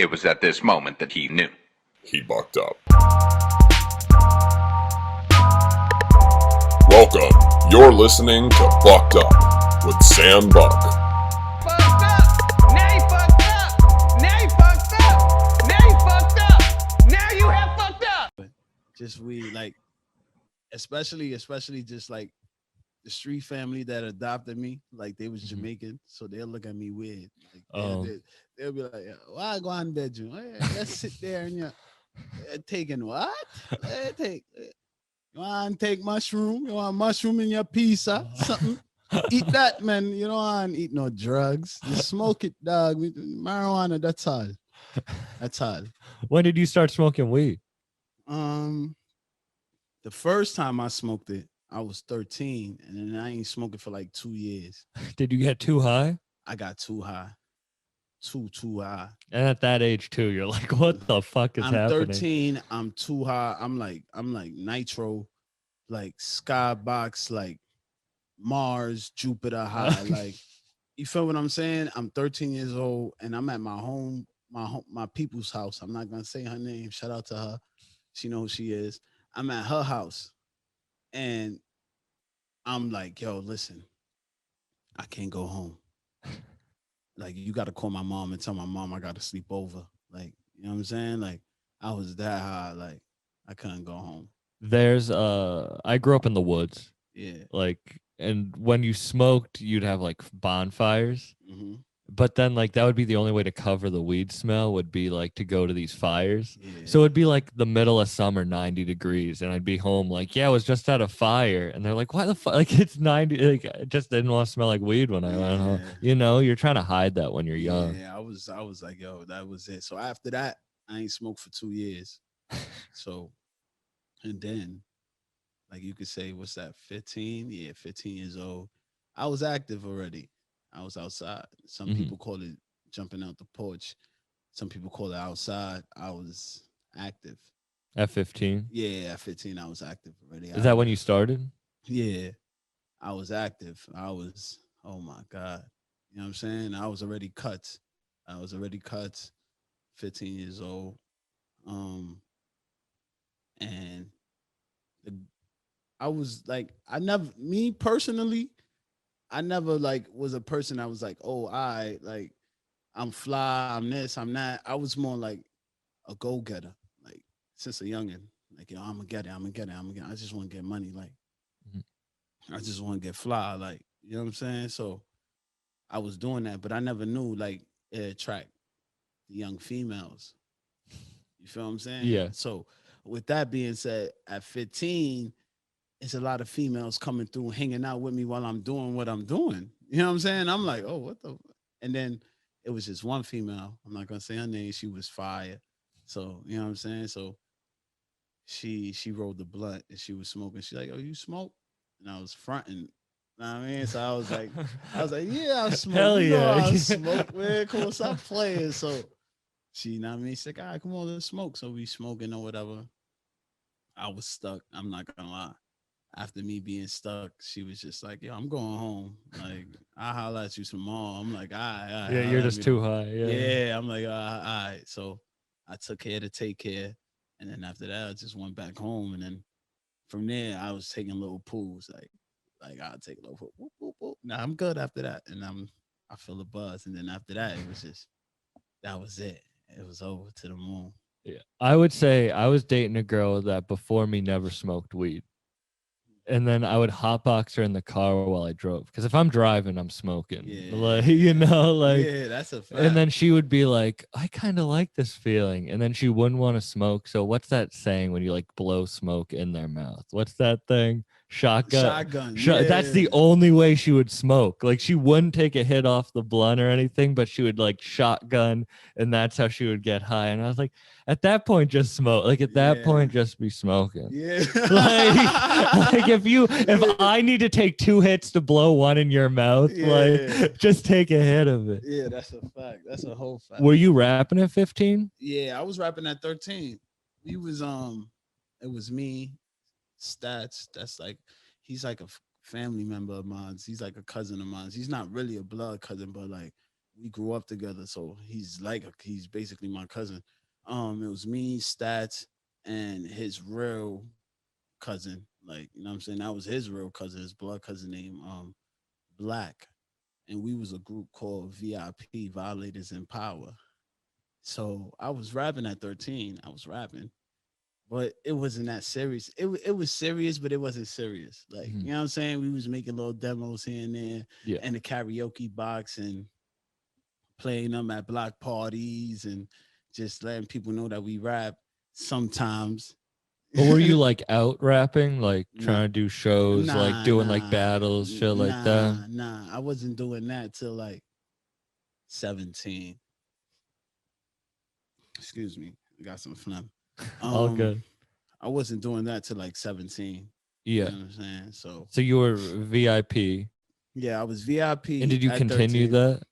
It was at this moment that he knew. He bucked up. Welcome. You're listening to Bucked Up with Sam Buck. Fucked up. Now you fucked up. Now you fucked up. Now you fucked up. Now you have fucked up. Just we like, especially just like the street family that adopted me, like they was Jamaican, so they'll look at me weird. Like, they'll be like, "Why go on bedroom? Let's sit there and you're taking what? You want to take mushroom? You want mushroom in your pizza? Something? Eat that, man. You don't want to eat no drugs. Just smoke it, dog. Marijuana. That's all. That's all. When did you start smoking weed? The first time I smoked it, I was 13, and then I ain't smoking for like 2 years. Did you get too high? I got too high. Too high. And at that age too, you're like, what the fuck is happening? I'm 13, I'm too high. I'm like nitro, like skybox, like Mars, Jupiter high. Like, you feel what I'm saying? I'm 13 years old and I'm at my people's house. I'm not gonna say her name. Shout out to her. She knows who she is. I'm at her house. And I'm like, yo, listen, I can't go home. Like, you got to call my mom and tell my mom I got to sleep over. Like, you know what I'm saying? Like, I was that high. Like, I couldn't go home. I grew up in the woods. Yeah. Like, and when you smoked, you'd have like bonfires. Mm-hmm. But then, like, that would be the only way to cover the weed smell would be like to go to these fires. Yeah. So it'd be like the middle of summer, 90 degrees, and I'd be home like, yeah, I was just at a fire, and they're like, why the fuck? Like, it's 90. Like, I just didn't want to smell like weed when I went home. You know, you're trying to hide that when you're young. Yeah, I was like, yo, that was it. So after that, I ain't smoked for 2 years. So, and then, like, you could say, what's that? 15? Yeah, 15 years old. I was active already. I was outside. Some people call it jumping out the porch. Some people call it outside. I was active. At 15? Yeah, at 15, I was active already. Is that when you started? Yeah, I was active. Oh my God. You know what I'm saying? I was already cut. 15 years old. And I was like, me personally, I never like was a person that was like, oh, like I'm fly, I'm this, I'm that. I was more like a go-getter, like since a youngin'. Like, yo, I'm gonna get it. I just want to get money. Like, I just want to get fly. Like, you know what I'm saying? So I was doing that, but I never knew like it attract the young females. You feel what I'm saying? Yeah. So with that being said, at 15, it's a lot of females coming through, hanging out with me while I'm doing what I'm doing. You know what I'm saying? I'm like, oh, what the? And then it was just one female. I'm not gonna say her name. She was fire. So, you know what I'm saying? So she rolled the blunt and she was smoking. She's like, oh, you smoke? And I was fronting. You know what I mean? So I was like, yeah, I smoke. Hell you know yeah. I smoke, man. Come on, stop playing. So she, you know what I mean? She's like, all right, come on, let's smoke. So we smoking or whatever. I was stuck. I'm not gonna lie. After me being stuck, she was just like, yo, I'm going home. Like, I'll holler at you tomorrow. I'm like, all right. Yeah, you're just too high. Yeah, I'm like, all right. So I took care to take care. And then after that, I just went back home. And then from there, I was taking little pools. Like I'll take a little pool. Whoop, whoop, whoop. Now I'm good after that. And I feel a buzz. And then after that, it was just, that was it. It was over to the moon. Yeah. I would say I was dating a girl that before me never smoked weed. And then I would hotbox her in the car while I drove. Because if I'm driving, I'm smoking. Yeah. Like, you know, like. Yeah, that's a fact. And then she would be like, I kind of like this feeling. And then she wouldn't want to smoke. So what's that saying when you like blow smoke in their mouth? What's that thing? Shotgun. Yeah. That's the only way she would smoke. Like, she wouldn't take a hit off the blunt or anything, but she would like shotgun, and that's how she would get high. And I was like, at that point, just smoke. Like, at that point, just be smoking. Yeah. like if I need to take 2 hits to blow one in your mouth, like, just take a hit of it. Yeah, that's a fact. That's a whole fact. Were you rapping at 15? Yeah, I was rapping at 13. He was it was me, Stats. That's like, he's like a family member of mine. He's like a cousin of mine. He's not really a blood cousin, but like we grew up together. So he's basically my cousin. It was me, Stats, and his real cousin. Like, you know what I'm saying? That was his real cousin, his blood cousin named Black. And we was a group called VIP, Violators in Power. So I was rapping at 13. I was rapping, but it wasn't that serious. It was serious, but it wasn't serious. Like, you know what I'm saying? We was making little demos here and there, Yeah. and the karaoke box, and playing them at block parties, and just letting people know that we rap sometimes. But were you like out rapping, like Nah. trying to do shows, like doing like nah, battles, shit like that? nah. I wasn't doing that till like 17. Excuse me. I got some phlegm. All good. I wasn't doing that till like 17. Yeah. You know what I'm saying? So So you were VIP, yeah, I was VIP. and did you at continue 13. that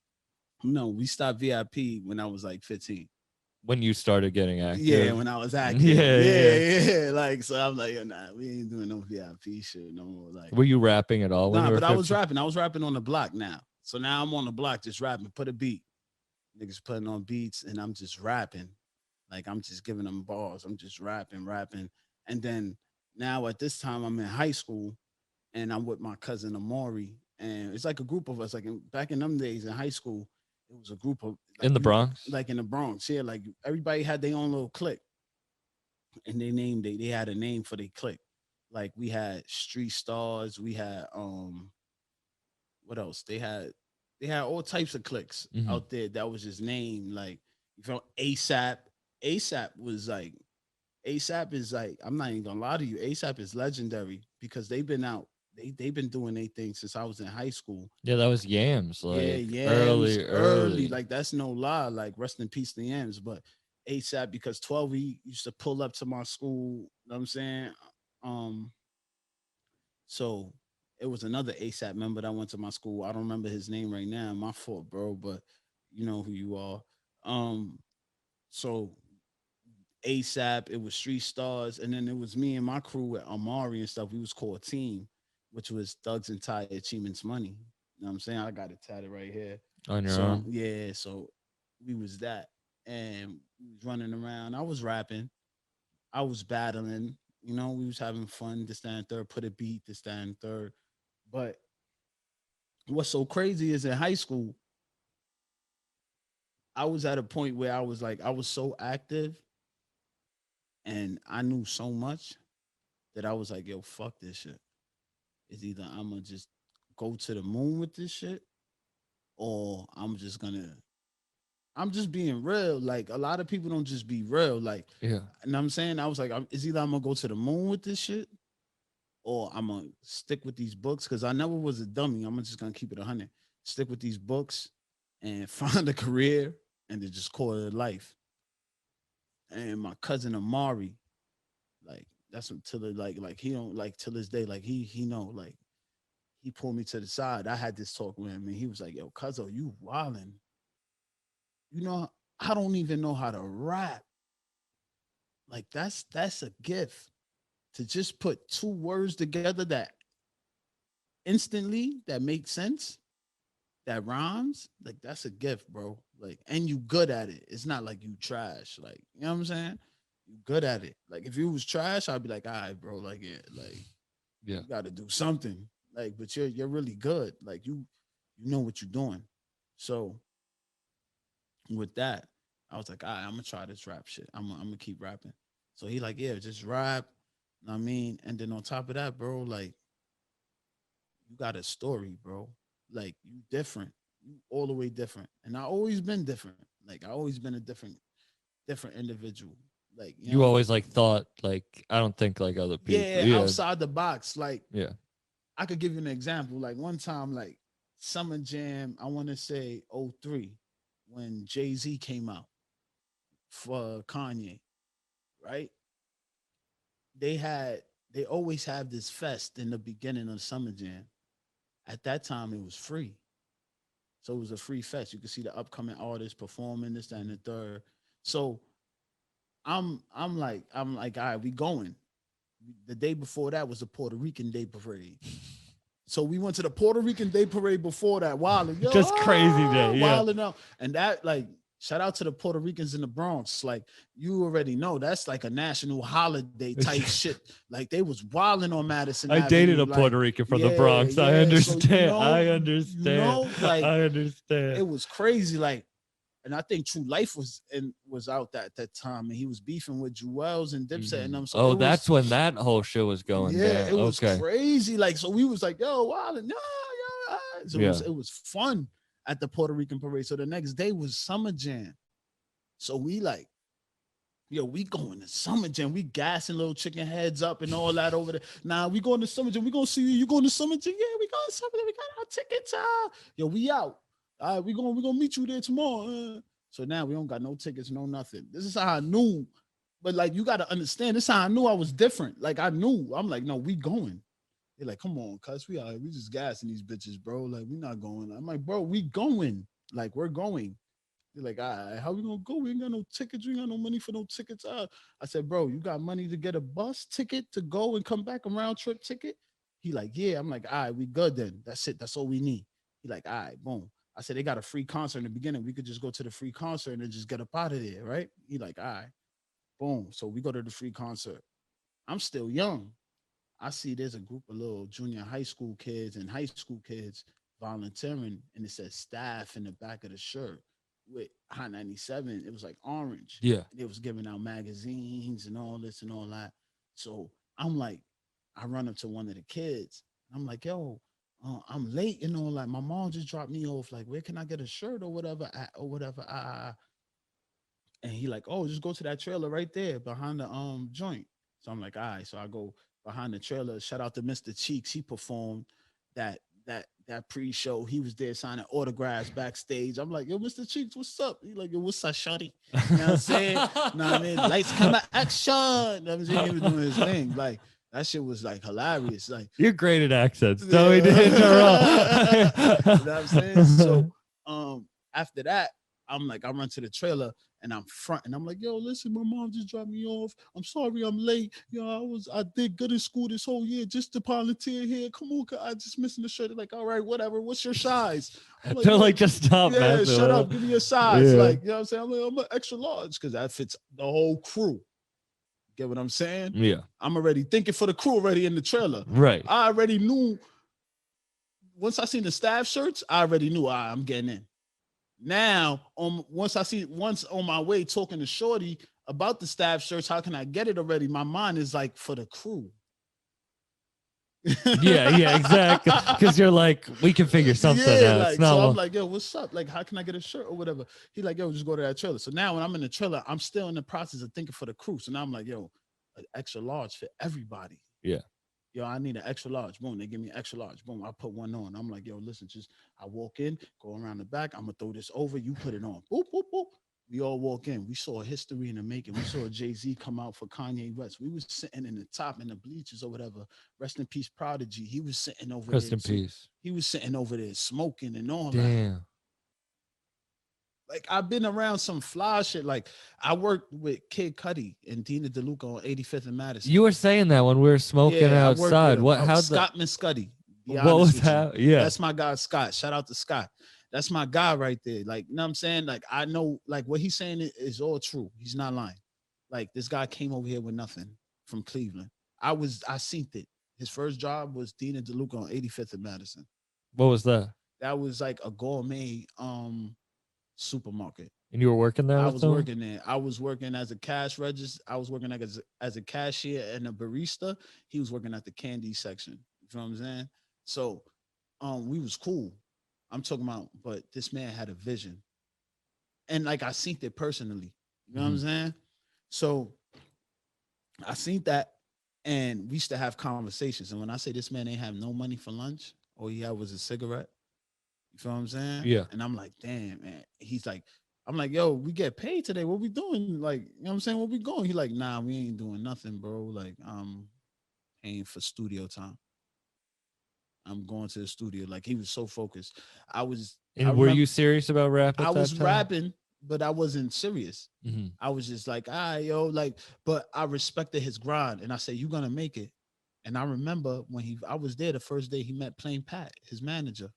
No, we stopped VIP when I was like 15. when you started getting active? Yeah, when I was active. Yeah. Like, so I'm like, nah, we ain't doing no VIP shit no more. Like, Were you rapping at all? When nah, you were but I was 15? rapping. I was rapping on the block now. So now I'm on the block just rapping. Put a beat. Niggas putting on beats, and I'm just rapping. Like, I'm just giving them bars. I'm just rapping. And then now at this time, I'm in high school, and I'm with my cousin Amari. And it's like a group of us. Like back in them days in high school, it was a group of like, In the Bronx? like in the Bronx. Yeah, like everybody had their own little clique, and they had a name for their clique. Like we had Street Stars. We had what else? They had all types of cliques Mhm. out there that was just named like you feel ASAP. ASAP was like ASAP is like, I'm not even gonna lie to you, ASAP is legendary because they've been out, they've been doing their thing since I was in high school. Yeah, that was Yams. Like Yeah, early. like that's no lie. Like rest in peace to Yams, but ASAP because 12 we used to pull up to my school. You know what I'm saying? Um, so it was another ASAP member that went to my school. I don't remember his name right now. My fault, bro, but you know who you are. Um, so ASAP, it was Street Stars, and then it was me and my crew with Amari and stuff. We was called Team, which was Thugs and Tie Achievements Money. You know what I'm saying? I got it tatted right here. On your So arm. yeah, so we was that, and we was running around. I was rapping, I was battling. You know, we was having fun. This, that, and third. Put a beat. This, that, and third. But what's so crazy is in high school, I was at a point where I was like, I was so active, and I knew so much that I was like, yo, fuck this shit. It's either I'm gonna just go to the moon with this shit, or I'm just being real. Like a lot of people don't just be real. Like, Yeah. and I'm saying, I was like, it's either I'm gonna go to the moon with this shit, or I'm gonna stick with these books because I never was a dummy. I'm just gonna keep it 100. Stick with these books and find a career and then just call it a life. And my cousin Amari, like that's until like he don't like till this day, like he know, like he pulled me to the side. I had this talk with him and he was like, yo, cuzzo, you wildin'. You know, I don't even know how to rap. Like that's a gift to just put two words together that instantly that makes sense, that rhymes. Like that's a gift, bro. Like, and you good at it. It's not like you trash. Like, you know what I'm saying? You good at it. Like if you was trash, I'd be like, all right, bro, like yeah, like Yeah. you gotta do something. Like, but you're really good. Like you know what you're doing. So with that, I was like, all right, I'm gonna try this rap shit. I'm gonna keep rapping. So he like, yeah, just rap. You know what I mean, and then on top of that, bro, like you got a story, bro. Like you different. You all the way different. And I always been different. Like I always been a different individual. Like You always like thought like I don't think like other people. yeah, outside the box. Like Yeah. I could give you an example. Like one time, like Summer Jam, I want to say '03, when Jay-Z came out for Kanye, right? They always have this fest in the beginning of Summer Jam. At that time, it was free. So it was a free fest. You could see the upcoming artists performing this, that, and the third. So I'm like, all right, we going. The day before that was the Puerto Rican Day Parade. So we went to the Puerto Rican Day Parade before that. Wilding, yo, Just crazy day, yeah. wilding out. And that, like, shout out to the Puerto Ricans in the Bronx. Like, you already know that's like a national holiday type shit. Like, they was wilding on Madison. I dated a Avenue, Puerto like, Rican from the yeah, Bronx. I yeah. understand. So, you know, I understand. You know, like, I understand. it was crazy. Like, and I think True Life was out at that time, and he was beefing with Jewels and Dipset and them. So oh, it that's was, when that whole show was going yeah, down. it was Okay. crazy. Like, so we was like, yo, wildin', no, yeah. So it was fun at the Puerto Rican parade. So the next day was Summer Jam. So we like, yo, we going to Summer Jam. We gassing little chicken heads up and all that over there. Nah, we going to Summer Jam. We gonna see you. You going to Summer Jam? Yeah, we going to Summer Jam. We got our tickets. Yo, we out. All right, we gonna meet you there tomorrow. So now we don't got no tickets, no nothing. This is how I knew. But like, you gotta understand, this is how I knew I was different. Like, I knew. I'm like, no, we going. They're like, come on, cuz we just gassing these bitches, bro. Like, we not going. I'm like, bro, we going. Like, we're going. They're like, all right, how we gonna go? We ain't got no tickets. We ain't got no money for no tickets. I said, bro, you got money to get a bus ticket to go and come back, a round trip ticket? He like, yeah. I'm like, all right, we good then. That's it. That's all we need. He like, all right, boom. I said, they got a free concert in the beginning. We could just go to the free concert and then just get up out of there, right? He like, all right, boom. So we go to the free concert. I'm still young. I see there's a group of little junior high school kids and high school kids volunteering, and it says staff in the back of the shirt with Hot 97. It was like orange. Yeah. They was giving out magazines and all this and all that. So I'm like, I run up to one of the kids. I'm like, yo, I'm late and all that. My mom just dropped me off. Like, where can I get a shirt or whatever? And he like, oh, just go to that trailer right there behind the joint. So I'm like, all right. So I go behind the trailer. Shout out to Mr. Cheeks. He performed that pre-show. He was there signing autographs backstage. I'm like, yo, Mr. Cheeks, what's up? He like, yo, what's up, shawty? You know what I'm saying? Know what I mean? Lights, camera, action. You know what I'm saying? He was doing his thing. Like, that shit was like hilarious. Like, you're great at accents. No, we didn't interrupt. You know what I'm saying? So after that, I'm like, I run to the trailer and I'm front and I'm like, yo, listen, my mom just dropped me off. I'm sorry I'm late. Yo, I did good in school this whole year just to volunteer here. Come on, I just missing the shirt. They're like, all right, whatever. What's your size? I'm like, They're like, just stop. Yeah, shut up. Give me your size. Yeah. Like, you know what I'm saying? I'm an extra large because that fits the whole crew. Get what I'm saying? Yeah. I'm already thinking for the crew already in the trailer. Right. I already knew. Once I seen the staff shirts, I already knew I'm getting in. Now, once on my way talking to Shorty about the staff shirts, how can I get it already? My mind is like for the crew. yeah, exactly. Because you're like, we can figure something out. Like, so I'm like, yo, what's up? Like, how can I get a shirt or whatever? He like, yo, just go to that trailer. So now when I'm in the trailer, I'm still in the process of thinking for the crew. So now I'm like, yo, an extra large for everybody. Yeah. Yo, I need an extra large. Boom, they give me extra large. Boom, I put one on. I'm like, yo, listen, I walk in, go around the back. I'm gonna throw this over. You put it on. Boop, boop, boop. We all walk in. We saw a history in the making. We saw Jay-Z come out for Kanye West. We was sitting in the top in the bleachers or whatever. Rest in peace, Prodigy. He was sitting over there. Rest in peace. He was sitting over there smoking and all that. Damn. Like, I've been around some fly shit. Like, I worked with Kid Cudi and Dina DeLuca on 85th and Madison. You were saying that when we were smoking outside. What? How? Scott Miscuddy. What was that? Yeah, that's my guy, Scott. Shout out to Scott. That's my guy right there. Like, you know what I'm saying? Like, I know, like, what he's saying is all true. He's not lying. Like, this guy came over here with nothing from Cleveland. I seen it. His first job was Dina DeLuca on 85th and Madison. What was that? That was like a gourmet supermarket. And you were working there? I was working there. I was working as a cash register. I was working as a cashier and a barista. He was working at the candy section. You know what I'm saying? So we was cool. I'm talking about, but this man had a vision. And like, I seen it personally. You know what I'm saying? So I seen that, and we used to have conversations. And when I say this man ain't have no money for lunch, all he had was a cigarette. You feel what I'm saying? Yeah. And I'm like, damn, man. He's like, I'm like, yo, we get paid today. What we doing? Like, you know what I'm saying? Where we going? He like, nah, we ain't doing nothing, bro. Like, I'm paying for studio time. I'm going to the studio. Like, he was so focused. Were you serious about rap? I was rapping, but I wasn't serious. Mm-hmm. I was just like, yo, like, but I respected his grind. And I said, you're going to make it. And I remember when I was there the first day he met Plain Pat, his manager.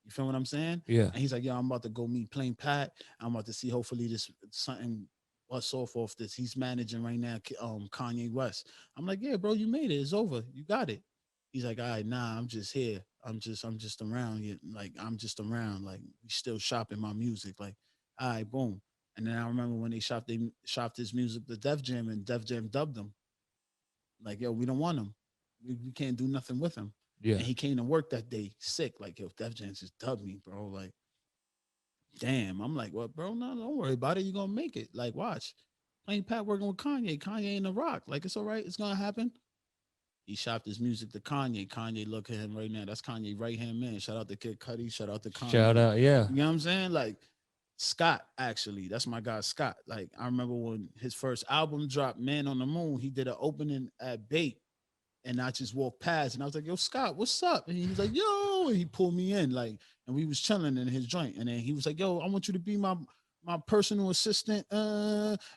You feel what I'm saying? Yeah. And he's like, yo, I'm about to go meet Plain Pat. I'm about to see hopefully this something bust off this. He's managing right now, Kanye West. I'm like, yeah, bro, you made it. It's over. You got it. He's like, all right, nah, I'm just here. I'm just around. Like, I'm just around. Like, we still shopping my music. Like, all right, boom. And then I remember when they shopped his music to Def Jam, and Def Jam dubbed him. Like, yo, we don't want him. We can't do nothing with him. Yeah. And he came to work that day sick. Like, yo, Def Jam just dubbed me, bro. Like, damn. I'm like, well, bro, no, don't worry about it. You're gonna make it. Like, watch. Plain Pat working with Kanye. Kanye in the rock. Like, it's all right. It's gonna happen. He shopped his music to Kanye. Kanye, look at him right now. That's Kanye right hand man. Shout out to Kid Cudi. Shout out to Kanye. Shout out. Yeah. You know what I'm saying? Like, Scott, actually, that's my guy Scott. Like, I remember when his first album dropped, Man on the Moon, he did an opening at Bait, and I just walked past, and I was like, "Yo, Scott, what's up?" And he was like, "Yo," and he pulled me in, like, and we was chilling in his joint, and then he was like, "Yo, I want you to be my personal assistant.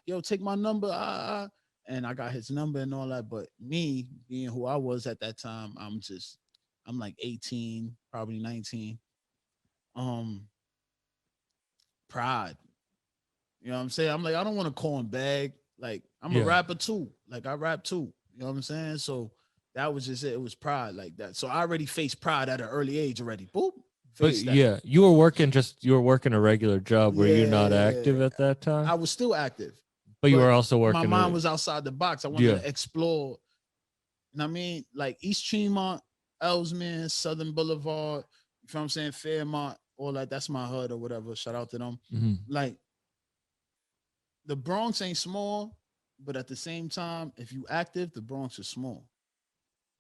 Yo, take my number." And I got his number and all that. But me being who I was at that time, I'm like 18, probably 19. Um, Pride. You know what I'm saying? I'm like, I don't want to call him bag. Like, I'm a Yeah. rapper too. Like, I rap too. You know what I'm saying? So that was just it. It was pride like that. So I already faced pride at an early age already. Boop. But Faced that. yeah, you were working a regular job. Were you not active Yeah. at that time? I was still active. But you but were also working. My mind was outside the box. I wanted Yeah. to explore. You know what I mean? Like East Tremont, Ellsman, Southern Boulevard, you know what I'm saying? Fairmont, all that. That's my hood or whatever. Shout out to them. Mhm. Like, the Bronx ain't small, but at the same time, if you active, the Bronx is small.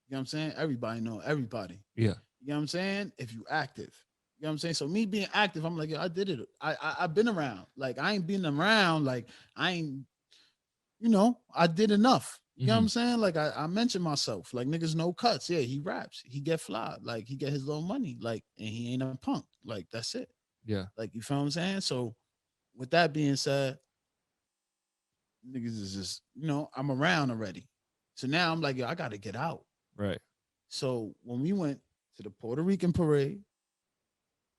You know what I'm saying? Everybody know everybody. Yeah. You know what I'm saying? If you active. You know what I'm saying? So me being active, I'm like, yo, I did it. I've been around. Like, I ain't been around. Like, I ain't, I did enough. You know what I'm saying? Like, I mentioned myself. Like, niggas know Kutz. Yeah, he raps. He get fly. Like, he get his little money. Like, and he ain't a punk. Like, that's it. Yeah. Like, you feel what I'm saying? So with that being said, niggas is just, I'm around already. So now I'm like, yo, I gotta get out. Right. So when we went to the Puerto Rican parade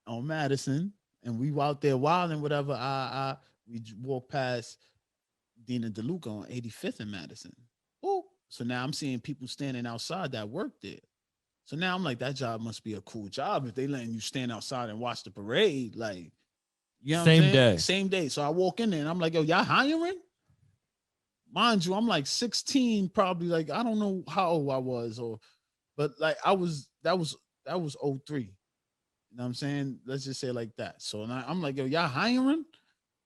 on Madison, and we out there wilding, whatever, we walked past Dina DeLuca on 85th in Madison. Oh, so now I'm seeing people standing outside that work there. So now I'm like, that job must be a cool job if they letting you stand outside and watch the parade. Like, you know what I'm Same saying? day. Same day. So I walk in there and I'm like, yo, y'all hiring? Mind you, I'm like 16, probably. Like, I don't know how old I was, but like that was 03. You know what I'm saying? Let's just say it like that. So now I'm like, yo, y'all hiring?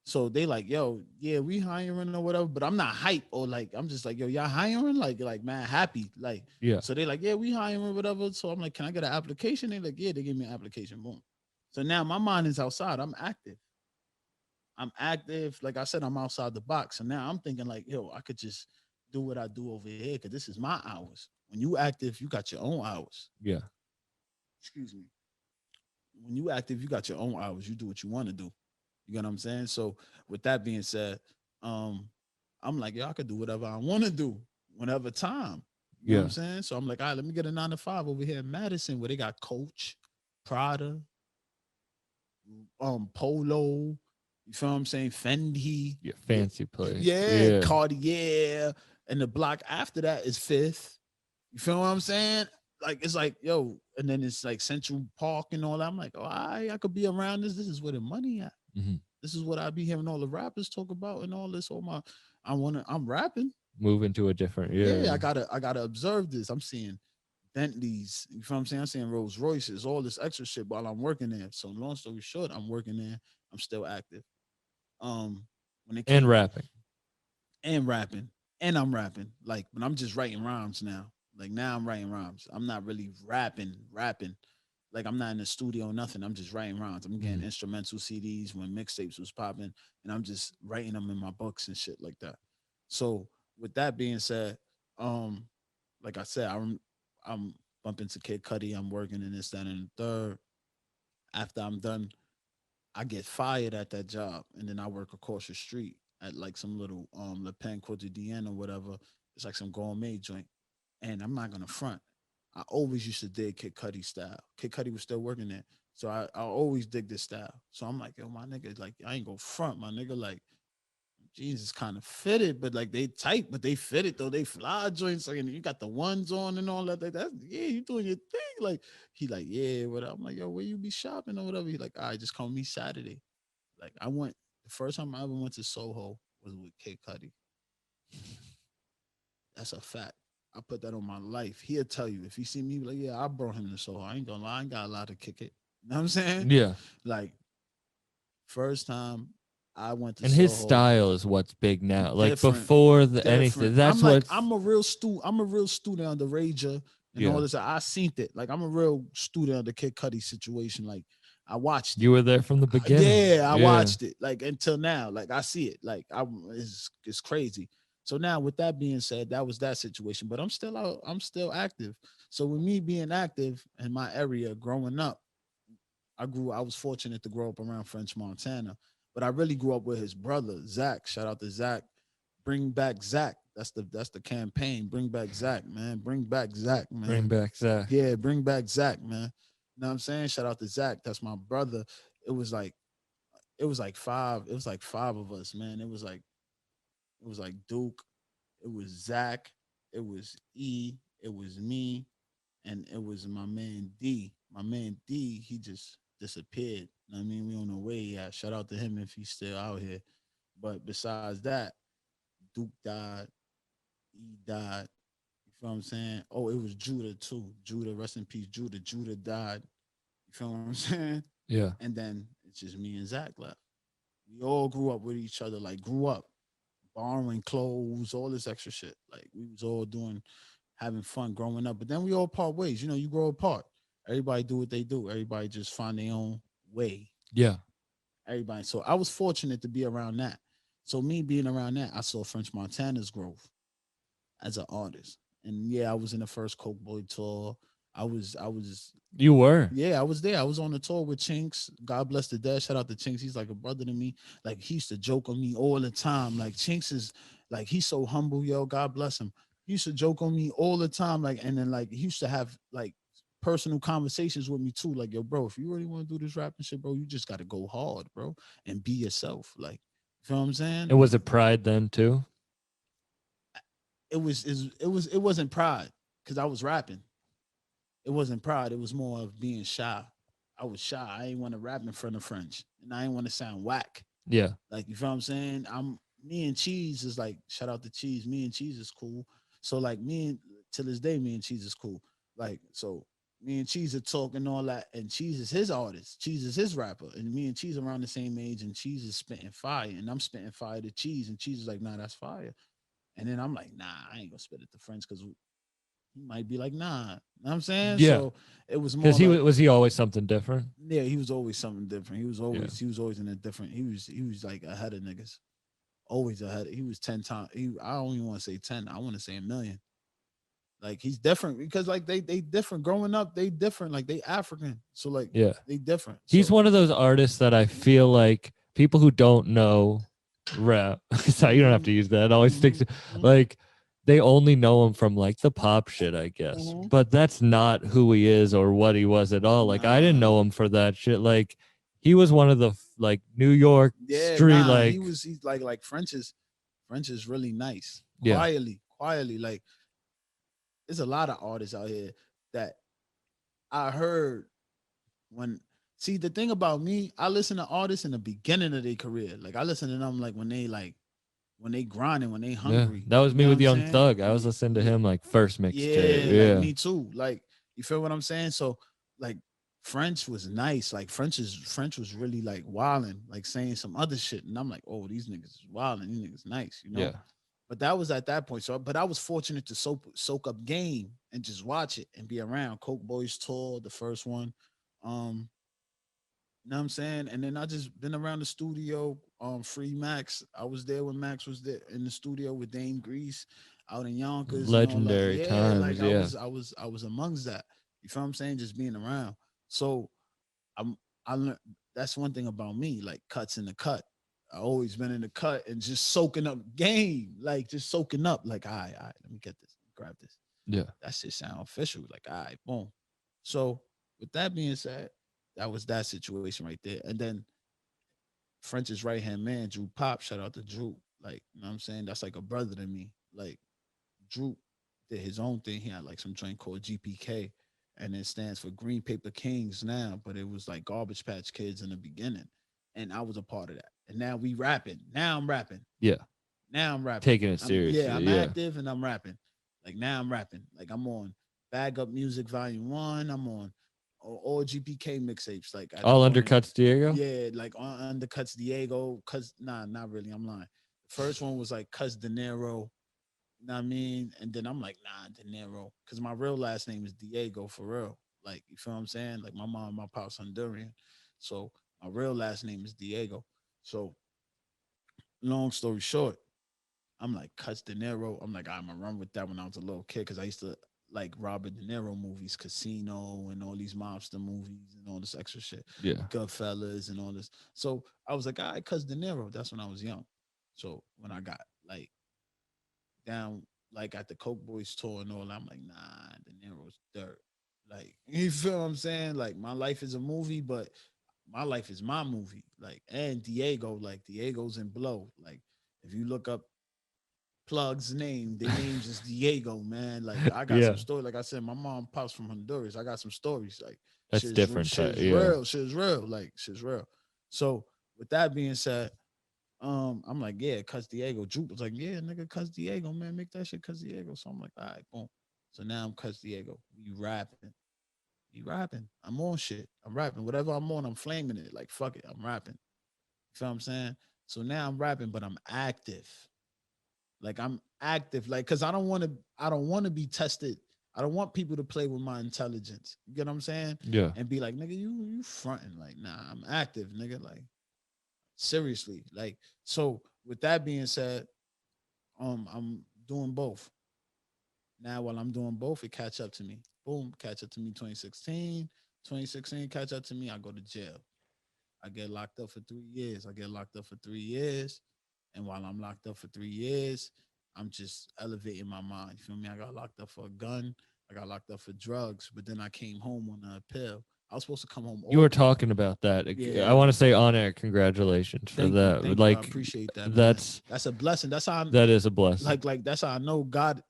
So they like, yo, yeah, we hiring or whatever, but I'm not hype or like, I'm just like, yo, y'all hiring? Like man, happy. Like, Yeah. so they like, yeah, we hiring, whatever. So I'm like, can I get an application? They like, yeah, they give me an application. Boom. So now my mind is outside. I'm active. Like I said, I'm outside the box. So now I'm thinking like, yo, I could just do what I do over here because this is my hours. When you active, you got your own hours. Yeah. Excuse me. When you active, you got your own hours. You do what you want to do. You get what I'm saying? So with that being said, I'm like, yo, I could do whatever I want to do whenever time. You know what I'm saying? So I'm like, all right, let me get a 9 to 5 over here in Madison where they got Coach, Prada, Polo. You feel what I'm saying? Fendi. Yeah. Fancy place. Yeah, Cartier. And the block after that is Fifth. You feel what I'm saying? Like, it's like, yo, and then it's like Central Park and all that. I'm like, oh, I could be around this. This is where the money at. Mm-hmm. This is what I be hearing all the rappers talk about and all this. I'm rapping. Moving to a different, Yeah, I gotta observe this. I'm seeing Bentleys, you feel what I'm saying? I'm seeing Rolls Royces, all this extra shit while I'm working there. So long story short, I'm working there. I'm still active. When it came, and rapping. And I'm rapping. Like, but I'm just writing rhymes now. Like, now I'm writing rhymes. I'm not really rapping. Like, I'm not in the studio, nothing. I'm just writing rhymes. I'm getting instrumental CDs when mixtapes was popping, and I'm just writing them in my books and shit like that. So with that being said, like I said, I'm bumping to Kid Cudi. I'm working in this, that, and the third. After I'm done, I get fired at that job, and then I work across the street at like some little Le Pen Quotidienne or whatever. It's like some gourmet joint. And I'm not gonna front. I always used to dig Kid Cudi style. Kid Cudi was still working there. So I always dig this style. So I'm like, yo, my nigga, like, I ain't gonna front, my nigga. Like, jeans is kind of fitted, but like they tight, but they fitted though. They fly joints, like, and you got the ones on and all that. Like, that's, yeah, you doing your thing. Like, he like, yeah, what? I'm like, yo, where you be shopping or whatever? He like, all right, just call me Saturday. Like, I went, the first time I ever went to Soho was with Kid Cudi. That's a fact. I put that on my life. He'll tell you if he see me, like, yeah, I brought him to Soho. I ain't gonna lie, I ain't got a lot to kick it. You know what I'm saying? Yeah. Like, first time I went to And Soho, his style is what's big now. Like different, before the different. anything, that's I'm like, what I'm a real student on the Rager and Yeah. all this. I seen it. Like, I'm a real student of the Kid Cudi situation. Like, I watched it. you were there from the beginning. Yeah, I watched it. Like, until now, like, I see it. Like, it's crazy. So now, with that being said, that was that situation. But I'm still out. I'm still active. So with me being active in my area, growing up, I was fortunate to grow up around French Montana, but I really grew up with his brother Zach. Shout out to Zach. Bring back Zach. That's the campaign. Bring back Zach, man. Bring back Zach, man. Bring back Zach. Yeah, bring back Zach, man. You know what I'm saying? Shout out to Zach. That's my brother. It was like five. It was like five of us, man. It was like Duke. It was Zach. It was E. It was me, and it was my man D. My man D. He just disappeared. I mean, we don't know where he at. Shout out to him if he's still out here. But besides that, Duke died. E died. You feel what I'm saying? Oh, it was Judah too. Judah, rest in peace, Judah. Judah died. You feel what I'm saying? Yeah. And then it's just me and Zach left. We all grew up with each other, like grew up borrowing clothes, all this extra shit. Like we was all having fun growing up. But then we all part ways. You know, you grow apart. Everybody do what they do. Everybody just find their own way. Yeah. Everybody. So I was fortunate to be around that. So me being around that, I saw French Montana's growth as an artist. And yeah, I was in the first Coke Boy tour. I was You were. yeah, I was there. I was on the tour with Chinks. God bless the dead. Shout out to Chinks. He's like a brother to me. Like he used to joke on me all the time. Like Chinks is like he's so humble, yo. God bless him. He used to joke on me all the time. Like, and then like he used to have like personal conversations with me too. Like, yo, bro, if you really want to do this rapping shit, bro, you just gotta go hard, bro, and be yourself. Like, you feel what I'm saying? And was it pride then too? It wasn't pride because I was rapping. It wasn't pride. It was more of being shy. I was shy. I ain't want to rap in front of French, and I ain't want to sound whack. Yeah. Like, you feel what I'm saying? Me and Cheese is like, shout out to Cheese. Me and Cheese is cool. So like to this day, me and Cheese is cool. Like, so me and Cheese are talking all that, and Cheese is his artist. Cheese is his rapper, and me and Cheese around the same age, and Cheese is spitting fire, and I'm spitting fire to Cheese, and Cheese is like, nah, that's fire. And then I'm like, nah, I ain't gonna spit it to French because he might be like, nah. You know what I'm saying? Yeah. So it was more Because he like, was he always something different? yeah, he was always something different. He was always in a different, he was like ahead of niggas. Always ahead. He was 10 times. I don't even want to say 10. I want to say a million. Like he's different because like they different. Growing up, they different. Like they African. So like Yeah. they different. He's So, one of those artists that I feel like people who don't know rap, so you don't have to use that. It always sticks. Like they only know him from like the pop shit, I guess. Mhm. But that's not who he is or what he was at all. Like I didn't know him for that shit. Like he was one of the like New York street like he's like French is really nice. Yeah. Quietly. Like there's a lot of artists out here that I heard when see the thing about me, I listen to artists in the beginning of their career. Like I listen to them like when they grinding, when they yeah. hungry. That was You me know with what I'm Young saying? Thug. I was listening to him like first mixtape. Yeah. Like me too. Like you feel what I'm saying? So like French was nice. Like French was really like wilding, like saying some other shit. And I'm like, oh, these niggas is wilding, these niggas nice, you know? Yeah. But that was at that point. So, but I was fortunate to soak up game and just watch it and be around. Coke Boys tour, the first one. You know what I'm saying? And then I just been around the studio. Free Max. I was there when Max was there in the studio with Dame Grease out in Yonkers. Legendary and all that. times. Like Yeah. I was amongst that. You feel what I'm saying? Just being around. So I learned that's one thing about me, like cuts in the cut. I always been in the cut and just soaking up game, like just soaking up. Like, all right, let me get this, grab this. Yeah. That shit sound official. Like, all right, boom. So with that being said, that was that situation right there. And then French's right hand man, Drew Pop, shout out to Drew. Like, you know what I'm saying? That's like a brother to me. Like, Drew did his own thing. He had like some joint called GPK, and it stands for Green Paper Kings now, but it was like Garbage Patch Kids in the beginning. And I was a part of that. And now we rapping. Now I'm rapping. Yeah. Now I'm rapping. Taking it Yeah, seriously. I'm Yeah. active and I'm rapping. Like now I'm rapping. Like I'm on Bag Up Music Volume 1. I'm on all GPK mixtapes. Like at the All point, undercuts, Diego. yeah, like on Undercuts Diego. Cause nah, not really. I'm lying. The first one was like Cuz De Niro. You know what I mean? And then I'm like, nah, De Niro. Cause my real last name is Diego for real. Like, you feel what I'm saying? Like my mom and my pop's Honduran. So my real last name is Diego. So long story short, I'm like, Cuts De Niro. I'm like, I'm gonna run with that when I was a little kid because I used to like Robert De Niro movies, Casino, and all these mobster movies and all this extra shit, Yeah. Goodfellas and all this. So I was like, all right, Cuts De Niro. That's when I was young. So when I got like down, like at the Coke Boys tour and all, I'm like, nah, De Niro's dirt. Like, you feel what I'm saying? Like, my life is a movie, but my life is my movie. Like, and Diego, like Diego's in Blow. Like, if you look up Plug's name, their names is Diego, man. Like I got some Yeah. story. Like I said, my mom pops from Honduras. I got some stories. Like That's different. shit's Yeah. real. Shit's real. Like shit's real. So with that being said, I'm like, yeah, Cuz Diego. Juke was like, yeah, nigga, Cuz Diego, man, make that shit Cuz Diego. So I'm like, all right, boom. So now I'm Cuz Diego. We rapping. We rapping. I'm on shit. I'm rapping. Whatever I'm on, I'm flaming it. Like, fuck it. I'm rapping. You feel what I'm saying? So now I'm rapping, but I'm active. Like I'm active. Like, cause I don't want to be tested. I don't want people to play with my intelligence. You get what I'm saying? Yeah. And be like, nigga, you fronting. Like, nah, I'm active, nigga. Like, seriously. Like, so with that being said, I'm doing both. Now while I'm doing both, it catch up to me. Boom, catch up to me 2016. 2016, catch up to me. I go to jail. I get locked up for 3 years. I get locked up for 3 years. And while I'm locked up for 3 years, I'm just elevating my mind. You feel me? I got locked up for a gun. I got locked up for drugs. But then I came home on a appeal. I was supposed to come home. You were talking about that. I Yeah. want to say on air, congratulations for Thank you. that. Thank you. I Like appreciate that, man. that's That's a blessing. That's how I'm that is a blessing. like that's how I know God